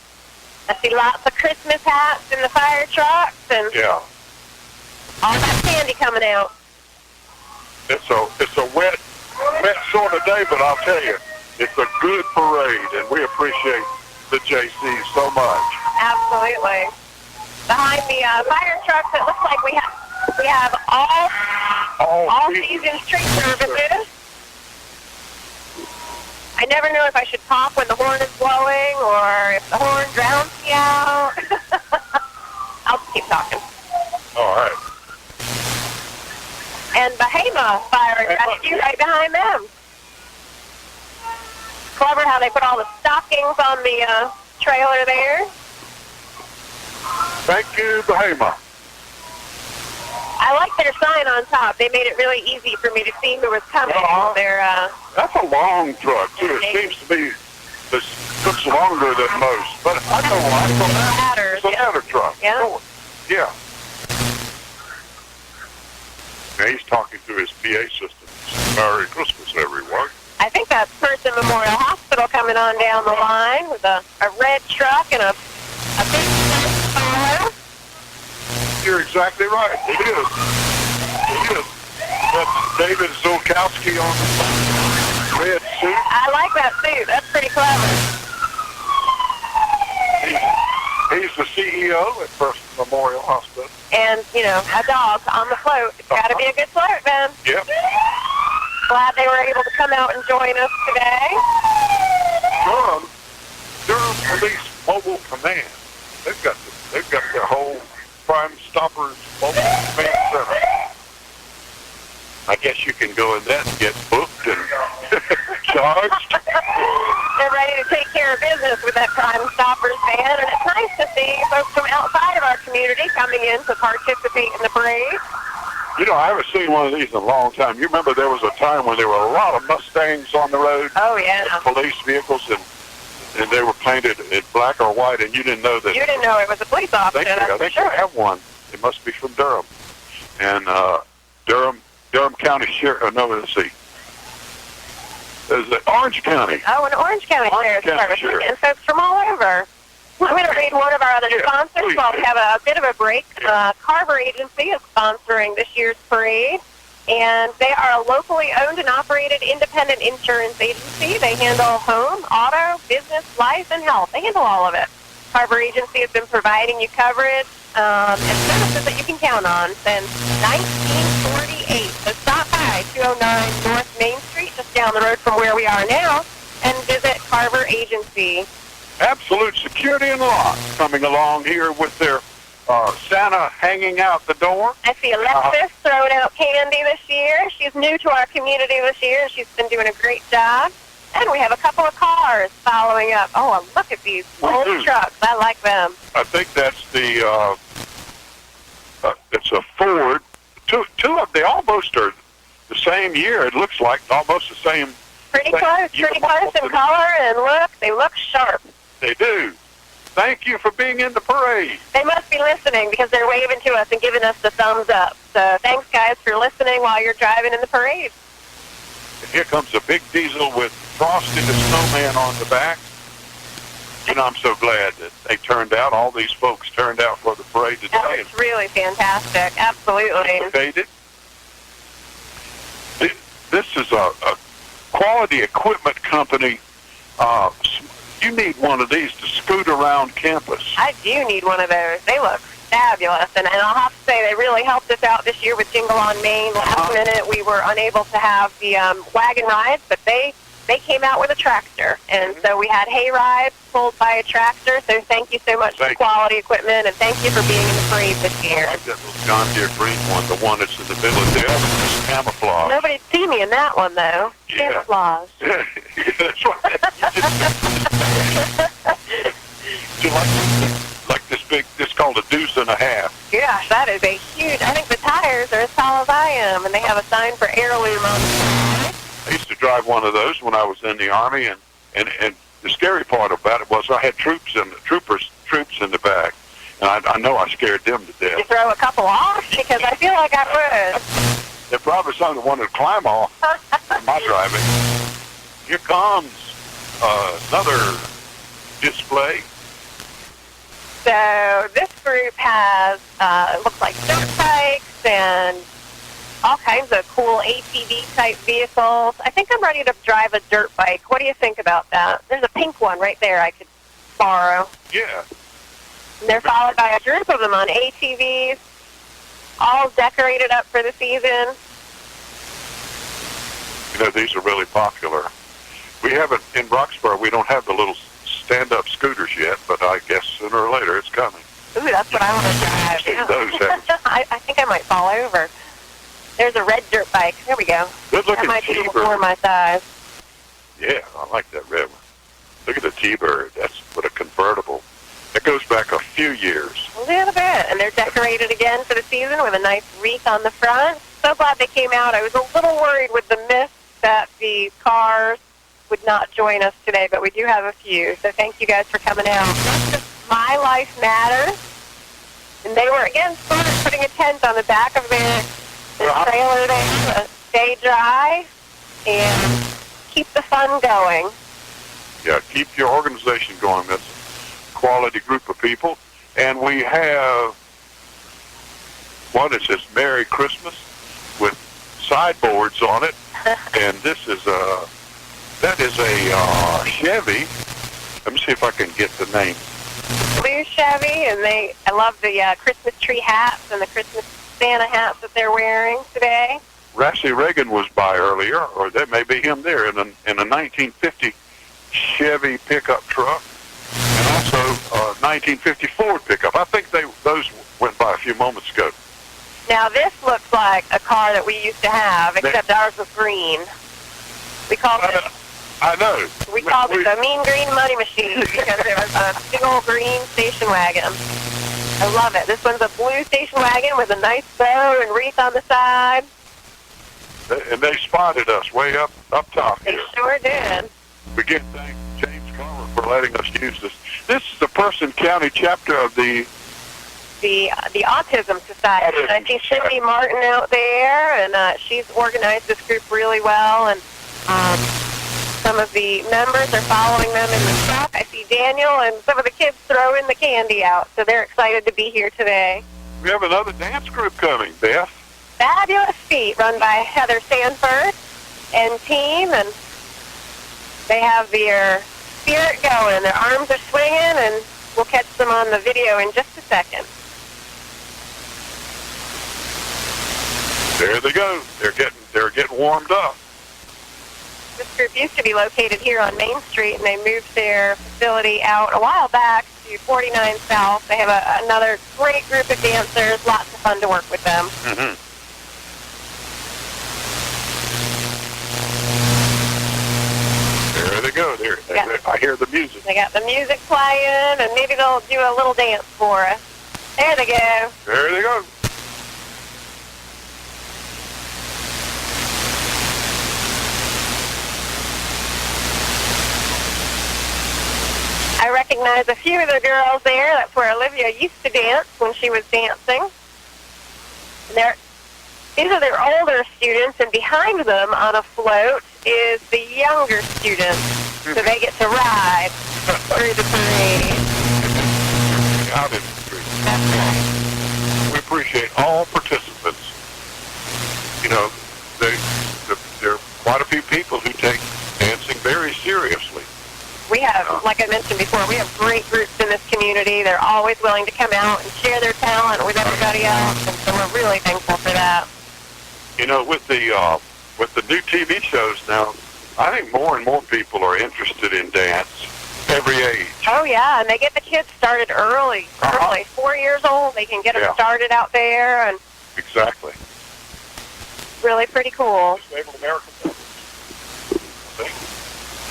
I see lots of Christmas hats in the fire trucks, and Yeah. all that candy coming out. It's a wet sort of day, but I'll tell you, it's a good parade, and we appreciate the JC so much. Absolutely. Behind the fire trucks, it looks like we have all seasons tree services. I never know if I should talk when the horn is blowing or if the horn drowns me out. I'll just keep talking. All right. And Bahama Fire and Rescue right behind them. Clever how they put all the stockings on the trailer there. Thank you, Bahama. I like their sign on top. They made it really easy for me to see who was coming. That's a long truck, too. It seems to be this looks longer than most. But I know why. It's a ladder truck. Yeah. Oh, yeah. Now he's talking through his PA system. Merry Christmas, everyone. I think that's Person Memorial Hospital coming on down the line with a red truck and a big fire. You're exactly right. It is. It is. That's David Zulkowski on the red suit. I like that suit. That's pretty clever. He's the CEO at First Memorial Hospital. And, you know, a dog on the float. It's got to be a good float, then. Yep. Glad they were able to come out and join us today. Durham Police Mobile Command. They've got their whole Crime Stoppers Mobile Command Center. I guess you can go in that and get booked and charged. They're ready to take care of business with that Crime Stoppers van, and it's nice to see folks from outside of our community coming in to participate in the parade. You know, I haven't seen one of these in a long time. You remember there was a time when there were a lot of Mustangs on the road? Oh, yeah. Police vehicles, and they were painted in black or white, and you didn't know that. You didn't know it was a police officer. I think you have one. It must be from Durham. And Durham County Sheriff, no, let's see. There's Orange County. Oh, an Orange County Sheriff's Department. And folks from all over. I'm going to read one of our other sponsors while we have a bit of a break. Carver Agency is sponsoring this year's parade, and they are a locally owned and operated independent insurance agency. They handle home, auto, business, life, and health. They handle all of it. Carver Agency has been providing you coverage and services that you can count on since 1948. So stop by 209 North Main Street, just down the road from where we are now, and visit Carver Agency. Absolute Security and Lock coming along here with their Santa hanging out the door. I see Alexis throwing out candy this year. She's new to our community this year. She's been doing a great job. And we have a couple of cars following up. Oh, look at these old trucks. I like them. I think that's it's a Ford two of they almost are the same year. It looks like almost the same. Pretty close in color and look. They look sharp. They do. Thank you for being in the parade. They must be listening because they're waving to us and giving us the thumbs up. So thanks, guys, for listening while you're driving in the parade. And here comes a big diesel with Frosty the Snowman on the back. You know, I'm so glad that they turned out. All these folks turned out for the parade today. That was really fantastic. Absolutely. This is a quality equipment company. You need one of these to scoot around campus. I do need one of those. They look fabulous. And I'll have to say they really helped us out this year with Jingle on Main. Last minute we were unable to have the wagon rides, but they came out with a tractor. And so we had hay rides pulled by a tractor. So thank you so much for quality equipment, and thank you for being in the parade this year. I like that little John Deere green one, the one that's in the middle of the other is camouflage. Nobody'd see me in that one, though. Yeah. Camouflage. Yeah, that's right. You like this big, this called a deuce and a half. Gosh, that is a huge, I think the tires are as tall as I am, and they have a sign for heirloom on them. I used to drive one of those when I was in the Army, and the scary part about it was I had troops in the back, and I know I scared them to death. You throw a couple off? Because I feel like I would. They probably something wanted to climb off in my driving. Here comes another display. So this group has, it looks like dirt bikes and all kinds of cool ATV-type vehicles. I think I'm ready to drive a dirt bike. What do you think about that? There's a pink one right there I could borrow. Yeah. And they're followed by a group of them on ATVs, all decorated up for the season. You know, these are really popular. We haven't, in Roxboro, we don't have the little stand-up scooters yet, but I guess sooner or later it's coming. Ooh, that's what I want to drive. See those happen. I think I might fall over. There's a red dirt bike. There we go. Good-looking That might be T-Bird. before my size. Yeah, I like that red one. Look at the T-Bird. That's what a convertible. That goes back a few years. A little bit. And they're decorated again for the season with a nice wreath on the front. So glad they came out. I was a little worried with the mist that the cars would not join us today, but we do have a few. So thank you guys for coming out. My Life Matters. And they were, again, smart, putting a tent on the back of their trailer there to stay dry and keep the fun going. Yeah, keep your organization going. That's a quality group of people. And we have, what is this, Merry Christmas with sideboards on it. And this is that is a Chevy. Let me see if I can get the name. Blue Chevy, and I love the Christmas tree hats and the Christmas Santa hats that they're wearing today. Rassie Reagan was by earlier, or that may be him there, in a 1950 Chevy pickup truck, and also a 1950 Ford pickup. I think those went by a few moments ago. Now this looks like a car that we used to have, except ours was green. We called it. I know. We called it the Mean Green Money Machine because it was a big old green station wagon. I love it. This one's a blue station wagon with a nice bow and wreath on the side. And they spotted us way up top They here. sure did. We again thank James Carver for letting us use this. This is the Person County chapter of the Autism Society. And I see Cindy Martin out there, and she's organized this group really well, and some of the members are following them in the truck. I see Daniel and some of the kids throwing the candy out, so they're excited to be here today. We have another dance group coming, Beth. Fabulous Feet, run by Heather Sanford and team, and they have their spirit going. Their arms are swinging, and we'll catch them on the video in just a second. There they go. They're getting warmed up. This group used to be located here on Main Street, and they moved their facility out a while back to 49 South. They have another great group of dancers. Lots of fun to work with them. Mm-hmm. There they go. I hear the music. They got the music playing, and maybe they'll do a little dance for us. There they go. There they go. I recognize a few of the girls there. That's where Olivia used to dance when she was dancing. And these are their older students, and behind them on a float is the younger students. So they get to ride through the parade. Out in the street. That's right. We appreciate all participants. You know, there are quite a few people who take dancing very seriously. We have, like I mentioned before, we have great groups in this community. They're always willing to come out and share their talent with everybody else, and so we're really thankful for that. You know, with the new TV shows now, I think more and more people are interested in dance, every age. Oh, yeah, and they get the kids started early. 4 years old, they can get them started out there, and exactly. Really pretty cool. Disabled American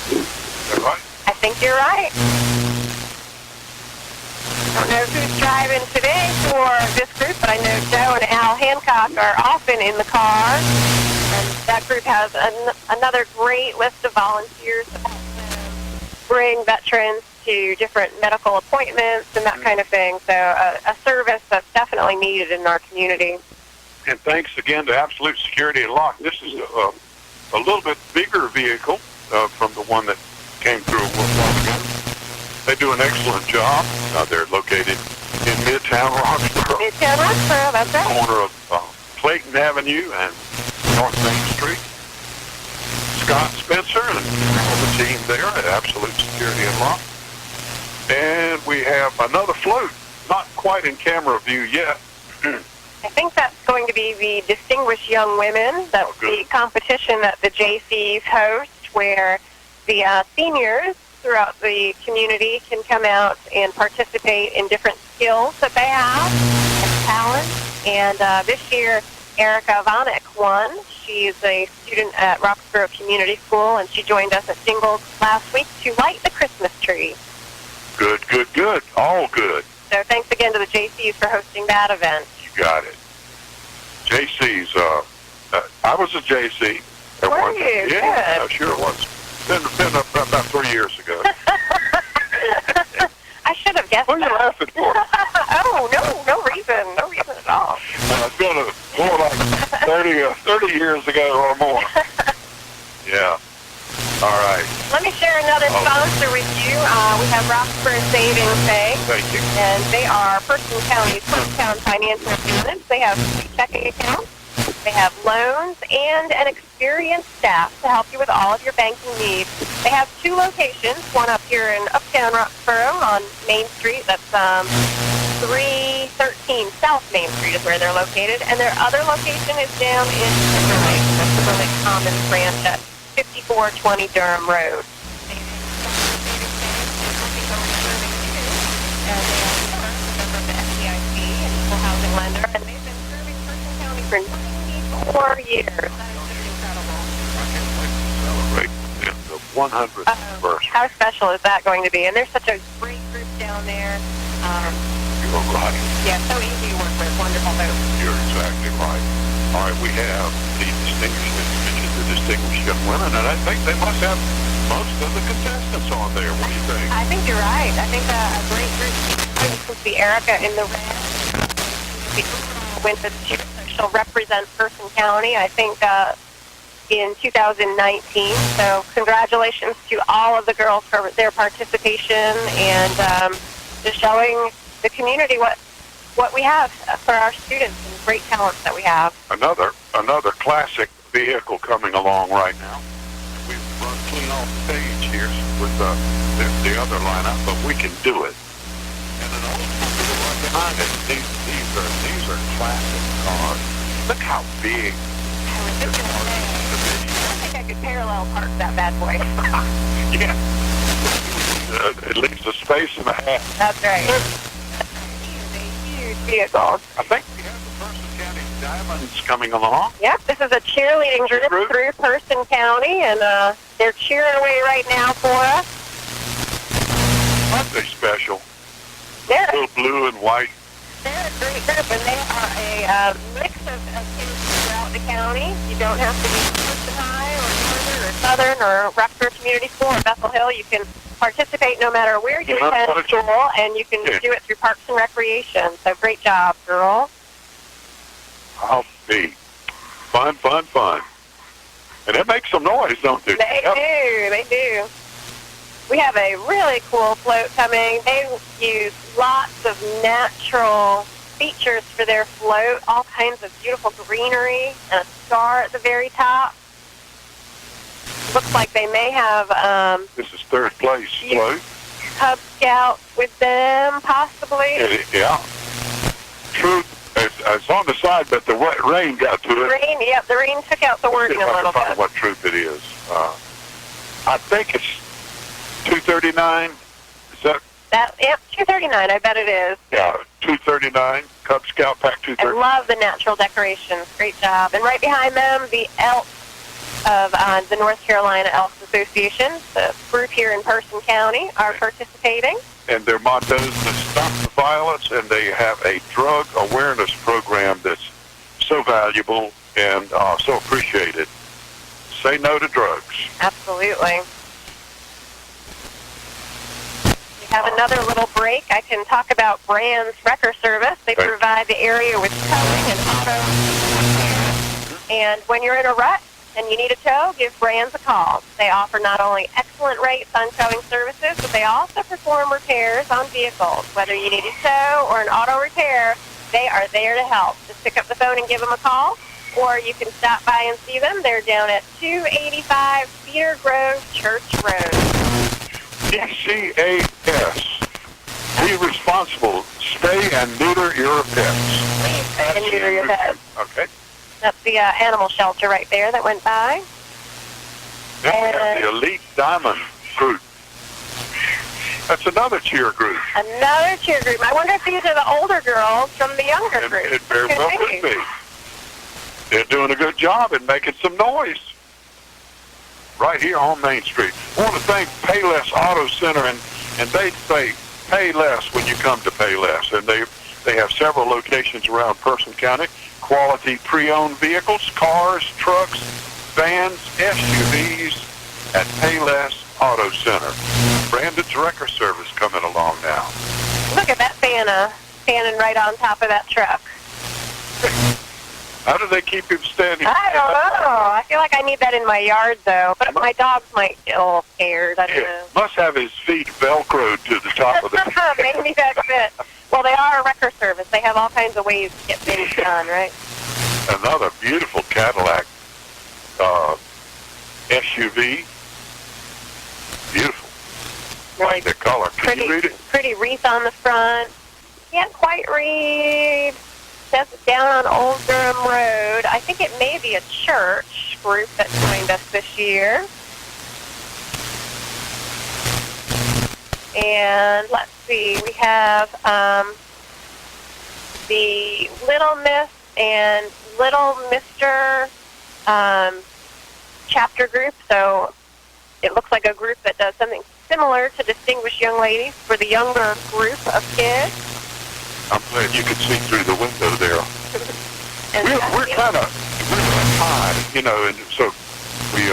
Is that right? I think you're right. I don't know who's driving today for this group, but I know Joe and Al Hancock are often in the car. And that group has another great list of volunteers to help them bring veterans to different medical appointments and that kind of thing. So a service that's definitely needed in our community. And thanks again to Absolute Security and Lock. This is a little bit bigger vehicle from the one that came through a while ago. They do an excellent job. They're located in Midtown Roxboro. Midtown Roxboro, that's right. Corner of Clayton Avenue and North Main Street. Scott Spencer and all the team there at Absolute Security and Lock. And we have another float, not quite in camera view yet. I think that's going to be the Distinguished Young Women. That's the competition that the JCs host, where the seniors throughout the community can come out and participate in different skills that they have and talents. And this year, Erica Vanek won. She's a student at Roxboro Community School, and she joined us at Jingles last week to light the Christmas tree. Good, good, good. All good. So thanks again to the JCs for hosting that event. You got it. JC's, I was a JC. Were you? Yeah, Good. sure was. Been about 3 years ago. I should have guessed What are you that. laughing for? Oh, no reason at all. It's been more like 30 years ago or more. Yeah. All right. Let me share another sponsor with you. We have Roxboro Savings Bank, Thank you. and they are Person County's hometown financial units. They have 2 checking accounts, they have loans, and an experienced staff to help you with all of your banking needs. They have 2 locations, one up here in Uptown Roxboro on Main Street. That's 313 South Main Street is where they're located, and their other location is down in Timberlake, the Timberlake Commons Ranch at 5420 Durham Road. And they are a member of the FDIC, an equal housing lender, and they've been serving Person County for 94 years. That is incredible. Celebrate the 100th anniversary. How special is that going to be? And there's such a great group down there. You're right. Yeah, so easy to work with. Wonderful folks. You're exactly right. All right, we have the distinguished young women, and I think they must have most of the contestants on there. What do you think? I think you're right. I think a great group. You can see Erica in the red. The win this year, so she'll represent Person County, I think, in 2019. So congratulations to all of the girls for their participation and just showing the community what we have for our students and great talents that we have. Another classic vehicle coming along right now. We've run clean off the page here with the other lineup, but we can do it. And an old couple right behind it. These are classic cars. Look how big. I was just going to say, I don't think I could parallel park that bad boy. Yeah. It leaves a space and a half. That's right. It's a huge vehicle. I think we have the Person County Diamonds coming along. Yep, this is a cheerleading group through Person County, and they're cheering away right now for us. Aren't they special? They're Little blue and white. a great group, and they are a mix of kids throughout the county. You don't have to be Clifton High or Northern or Southern or Roxboro Community School or Bethel Hill. You can participate no matter where you attend school, and you can do it through Parks and Recreation. So great job, girl. I'll be. Fun, fun, fun. And it makes some noise, don't they? They do. We have a really cool float coming. They use lots of natural features for their float, all kinds of beautiful greenery, and a star at the very top. Looks like they may have this is third place float. Cub Scouts with them, possibly. Yeah. True. It's on the side, but the rain got to it. The rain took out the wording a little bit. What troop it is. I think it's 239. Is that? Yep, 239. I bet it is. Yeah, 239. Cub Scout Pack 239. I love the natural decorations. Great job. And right behind them, the Elks of the North Carolina Elks Association, the group here in Person County, are participating. And their motto is to stop the violence, and they have a drug awareness program that's so valuable and so appreciated. Say no to drugs. Absolutely. We have another little break. I can talk about Brand's Wrecker Service. They provide the area with towing and auto. And when you're in a rut and you need a tow, give Brands a call. They offer not only excellent rates on towing services, but they also perform repairs on vehicles. Whether you need a tow or an auto repair, they are there to help. Just pick up the phone and give them a call, or you can stop by and see them. They're down at 285 Cedar Grove Church Road. DCAS. Be responsible. Spay and neuter your pets. Please spay and neuter your pets. Okay. That's the animal shelter right there that went by. Then we have the Elite Diamond group. That's another cheer group. Another cheer group. I wonder if these are the older girls from the younger group. It very well could be. They're doing a good job in making some noise right here on Main Street. I want to thank Payless Auto Center, and they say pay less when you come to Payless. And they have several locations around Person County. Quality pre-owned vehicles, cars, trucks, vans, SUVs at Payless Auto Center. Brandon's Wrecker Service coming along now. Look at that Santa standing right on top of that truck. How do they keep him standing? I don't know. I feel like I need that in my yard, though. But my dogs might get a little scared. I don't know. Must have his feet Velcroed to the top of the Maybe that's it. Well, they are a wrecker service. They have all kinds of ways to get things done, right? Another beautiful Cadillac SUV. Beautiful. Like the color. Can you read it? Pretty wreath on the front. Can't quite read. Says it's down on Old Durham Road. I think it may be a church group that joined us this year. And let's see, we have the Little Miss and Little Mr. Chapter group. So it looks like a group that does something similar to Distinguished Young Ladies for the younger group of kids. I'm glad you can see through the window there. We're kind of high, you know, and so we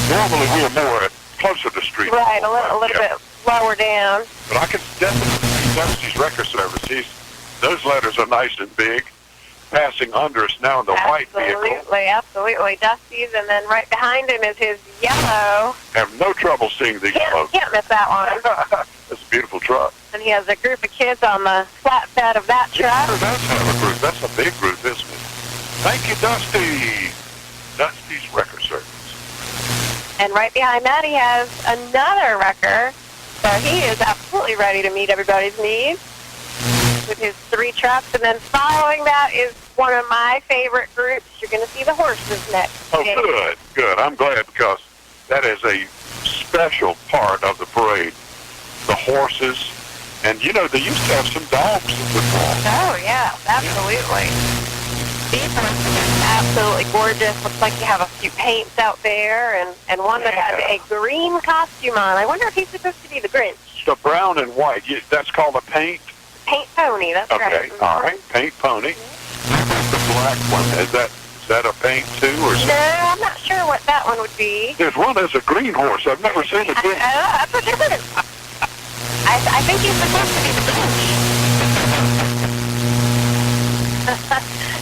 normally we're more closer to the street. Right, a little bit lower down. But I can definitely see Dusty's Wrecker Service. Those letters are nice and big, passing under us now in the white vehicle. Absolutely. Dusty's, and then right behind him is his yellow. Have no trouble seeing the yellow. Can't miss that one. That's a beautiful truck. And he has a group of kids on the flatbed of that truck. Sure does have a group. That's a big group, isn't it? Thank you, Dusty. Dusty's Wrecker Service. And right behind that, he has another wrecker. So he is absolutely ready to meet everybody's needs with his 3 trucks. And then following that is one of my favorite groups. You're going to see the horses next. Oh, good. I'm glad, because that is a special part of the parade. The horses. And, you know, they used to have some dogs that would walk. Oh, yeah, absolutely. These horses are absolutely gorgeous. Looks like you have a few paints out there, and one that has a green costume on. I wonder if he's supposed to be the Grinch. The brown and white, that's called a paint? Paint pony, that's right. Okay, all right, paint pony. The black one, is that that a paint too, or something? No, I'm not sure what that one would be. There's one that's a green horse. I've never seen a green. That's what it is. I think he's supposed to be the Grinch.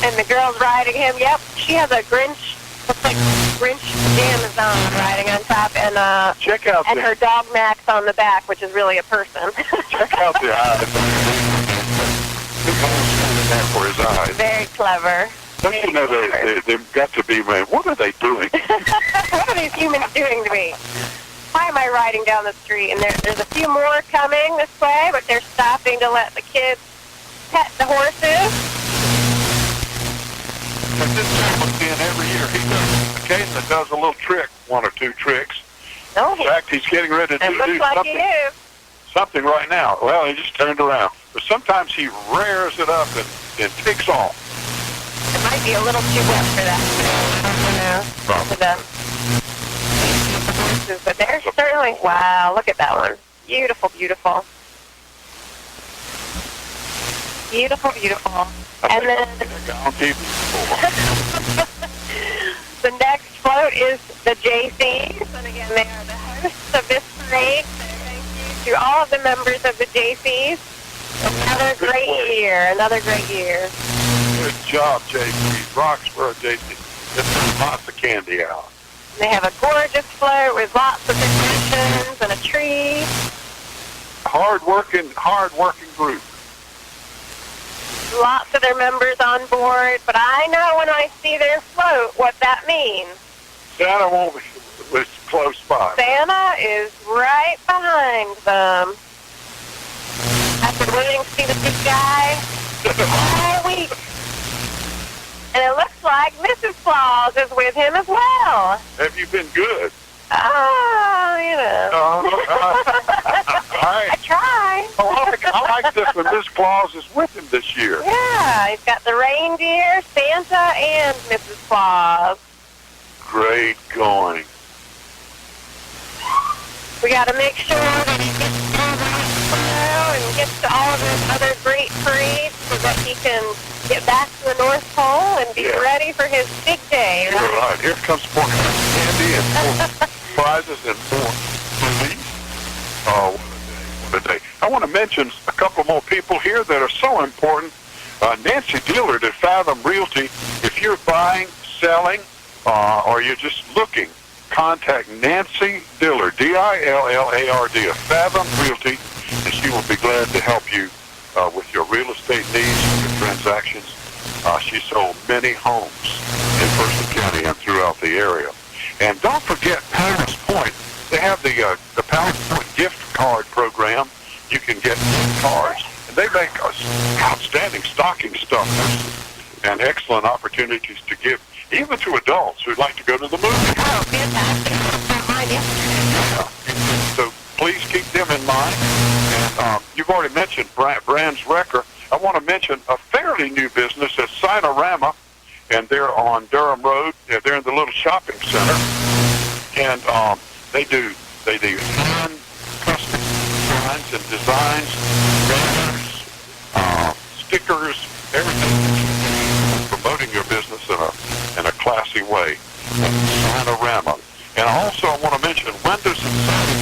And the girl's riding him. Yep, she has a Grinch. Looks like Grinch pajamas on, riding on top, and Check out and her dog Max on the back, which is really a person. check out the eyes. Big holes in there for his eyes. Very clever. Don't you know they've got to be, man, what are they doing? What are these humans doing to me? Why am I riding down the street? And there's a few more coming this way, but they're stopping to let the kids pet the horses. But this gentleman's in every year. He occasionally does a little trick, one or two tricks. No, In fact, he's getting ready to it do looks like something. he is. Something right now. Well, he just turned around. But sometimes he rears it up and takes off. It might be a little too wet for that. For the horses, but they're certainly, wow, look at that one. Beautiful, beautiful. Beautiful, beautiful. And then On TV before. the next float is the JCs, and again, they are the hosts of this parade. So thank you to all of the members of the JCs. Another great year, another great year. Good job, JC. Roxboro, JC. There's lots of candy out. They have a gorgeous float with lots of decorations and a tree. Hard-working group. Lots of their members on board, but I know when I see their float what that means. Santa won't was close by. Santa is right behind them. I've been waiting to see the big guy all week. And it looks like Mrs. Claus is with him as well. Have you been good? Oh, you know. I try. I like this when Miss Claus is with him this year. Yeah, he's got the reindeer, Santa, and Mrs. Claus. Great going. We got to make sure that he gets to Roxboro and gets to all of his other great parades so that he can get back to the North Pole and be ready for his big day. You're right. Here comes more candy and more prizes and more relief. Oh, what a day. I want to mention a couple more people here that are so important. Nancy Dillard at Fathom Realty. If you're buying, selling, or you're just looking, contact Nancy Dillard, D-I-L-L-A-R-D, of Fathom Realty, and she will be glad to help you with your real estate needs, your transactions. She sold many homes in Person County and throughout the area. And don't forget Palace Point. They have the Palace Point gift card program. You can get cards, and they make outstanding stocking stuffers and excellent opportunities to give, even to adults who'd like to go to the movie. Oh, fantastic. Mine yesterday. So please keep them in mind. And you've already mentioned Brands Wrecker. I want to mention a fairly new business at Sinorama, and they're on Durham Road. They're in the little shopping center, and they do hand custom designs and designs, banners, stickers, everything. Promoting your business in a classy way. Sinorama. And also I want to mention Windows and Siding.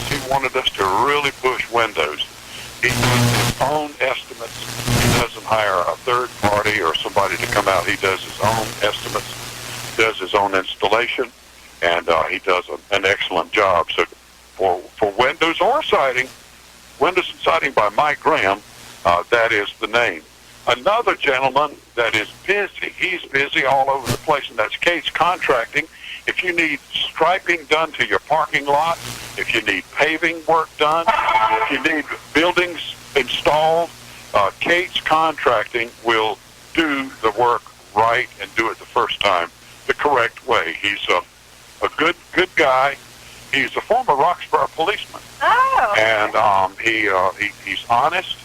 He wanted us to really push Windows. He does his own estimates. He doesn't hire a third party or somebody to come out. He does his own estimates, does his own installation, and he does an excellent job. So for Windows or Siding, Windows and Siding by Mike Graham, that is the name. Another gentleman that is busy, he's busy all over the place, and that's Kate's Contracting. If you need striping done to your parking lot, if you need paving work done, if you need buildings installed, Kate's Contracting will do the work right and do it the first time the correct way. He's a good guy. He's a former Roxboro policeman. Oh. And he's honest,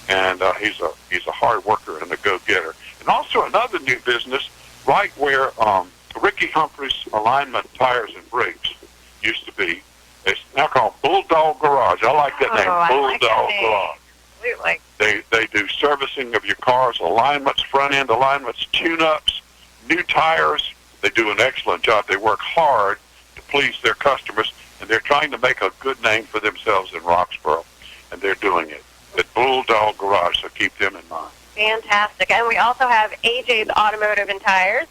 and he's a hard worker and a go-getter. And also another new business, right where Ricky Humphrey's Alignment Tires and Brakes used to be. It's now called Bulldog Garage. I like that name, I Bulldog like that name. Garage. Absolutely. They do servicing of your cars, alignments, front end alignments, tune-ups, new tires. They do an excellent job. They work hard to please their customers, and they're trying to make a good name for themselves in Roxboro, and they're doing it at Bulldog Garage, so keep them in mind. Fantastic. And we also have AJ's Automotive and Tires.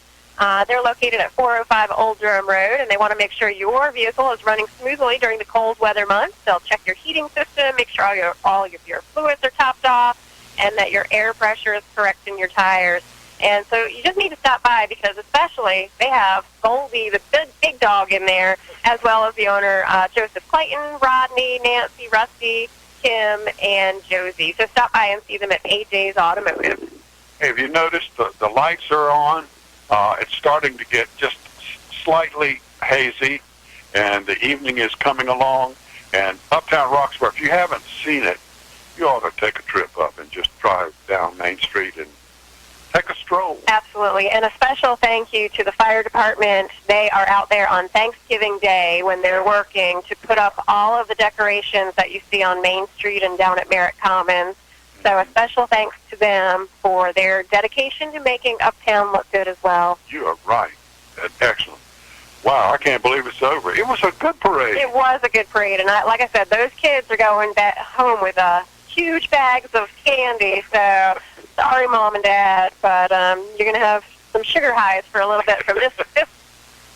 They're located at 405 Old Durham Road, and they want to make sure your vehicle is running smoothly during the cold weather months. They'll check your heating system, make sure all of your fluids are topped off, and that your air pressure is correct in your tires. And so you just need to stop by because especially they have Goldie, the big dog in there, as well as the owner, Joseph Clayton, Rodney, Nancy, Rusty, Kim, and Josie. So stop by and see them at AJ's Automotive. Hey, have you noticed the lights are on? It's starting to get just slightly hazy, and the evening is coming along. And Uptown Roxboro, if you haven't seen it, you ought to take a trip up and just drive down Main Street and take a stroll. Absolutely. And a special thank you to the fire department. They are out there on Thanksgiving Day when they're working to put up all of the decorations that you see on Main Street and down at Merritt Commons. So a special thanks to them for their dedication to making Uptown look good as well. You are right. That's excellent. Wow, I can't believe it's over. It was a good parade. It was a good parade. And like I said, those kids are going back home with huge bags of candy. So sorry, Mom and Dad, but you're going to have some sugar highs for a little bit from this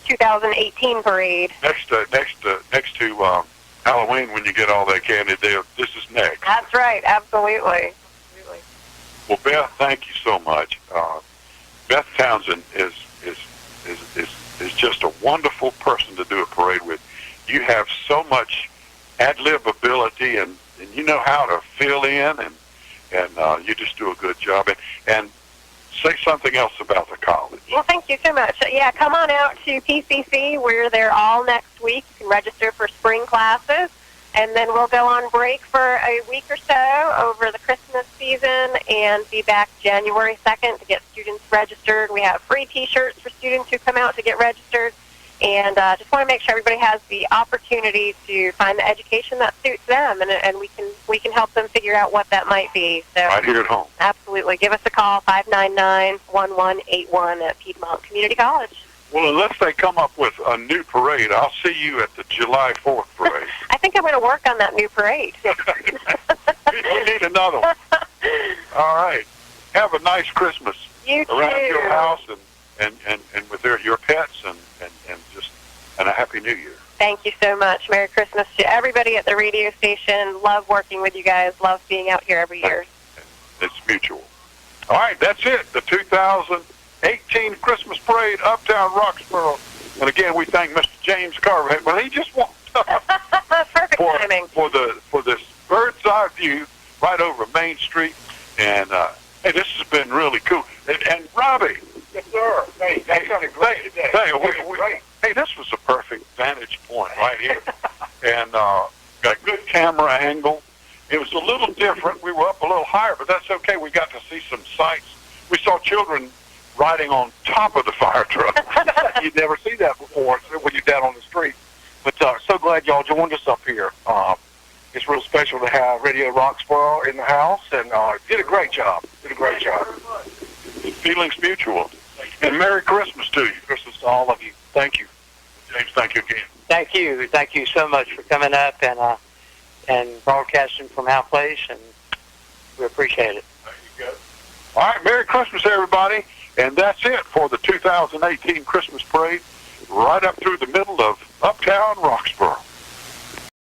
2018 parade. Next to Halloween, when you get all that candy, this is next. That's right. Absolutely. Well, Beth, thank you so much. Beth Townsend is just a wonderful person to do a parade with. You have so much ad-lib ability, and you know how to fill in, and you just do a good job. And say something else about the college. Well, thank you so much. Yeah, come on out to PCC. We're there all next week. You can register for spring classes, and then we'll go on break for a week or so over the Christmas season and be back January 2nd to get students registered. We have free T-shirts for students who come out to get registered, and just want to make sure everybody has the opportunity to find the education that suits them, and we can help them figure out what that might be. So right here at home. Absolutely. Give us a call, 599-1181 at Piedmont Community College. Well, unless they come up with a new parade, I'll see you at the July 4th parade. I think I'm going to work on that new parade. We need another one. All right. Have a nice Christmas You too. around your house and with your pets and a Happy New Year. Thank you so much. Merry Christmas to everybody at the radio station. Love working with you guys. Love being out here every year. It's mutual. All right, that's it. The 2018 Christmas Parade, Uptown Roxboro. And again, we thank Mr. James Carver. Well, he just walked up Perfect timing. for this bird's eye view right over Main Street. And hey, this has been really cool. And Robbie. Yes, sir. Hey, that sounded great today. Hey, this was a perfect vantage point right here. And got a good camera angle. It was a little different. We were up a little higher, but that's okay. We got to see some sights. We saw children riding on top of the fire truck. You'd never see that before when you're down on the street. But so glad y'all joined us up here. It's real special to have Radio Roxboro in the house, and did a great job. Feelings mutual. And Merry Christmas to you. Christmas to all of you. Thank you. James, thank you again. Thank you. Thank you so much for coming up and broadcasting from our place, and we appreciate it. There you go. All right, Merry Christmas, everybody. And that's it for the 2018 Christmas Parade right up through the middle of Uptown Roxboro.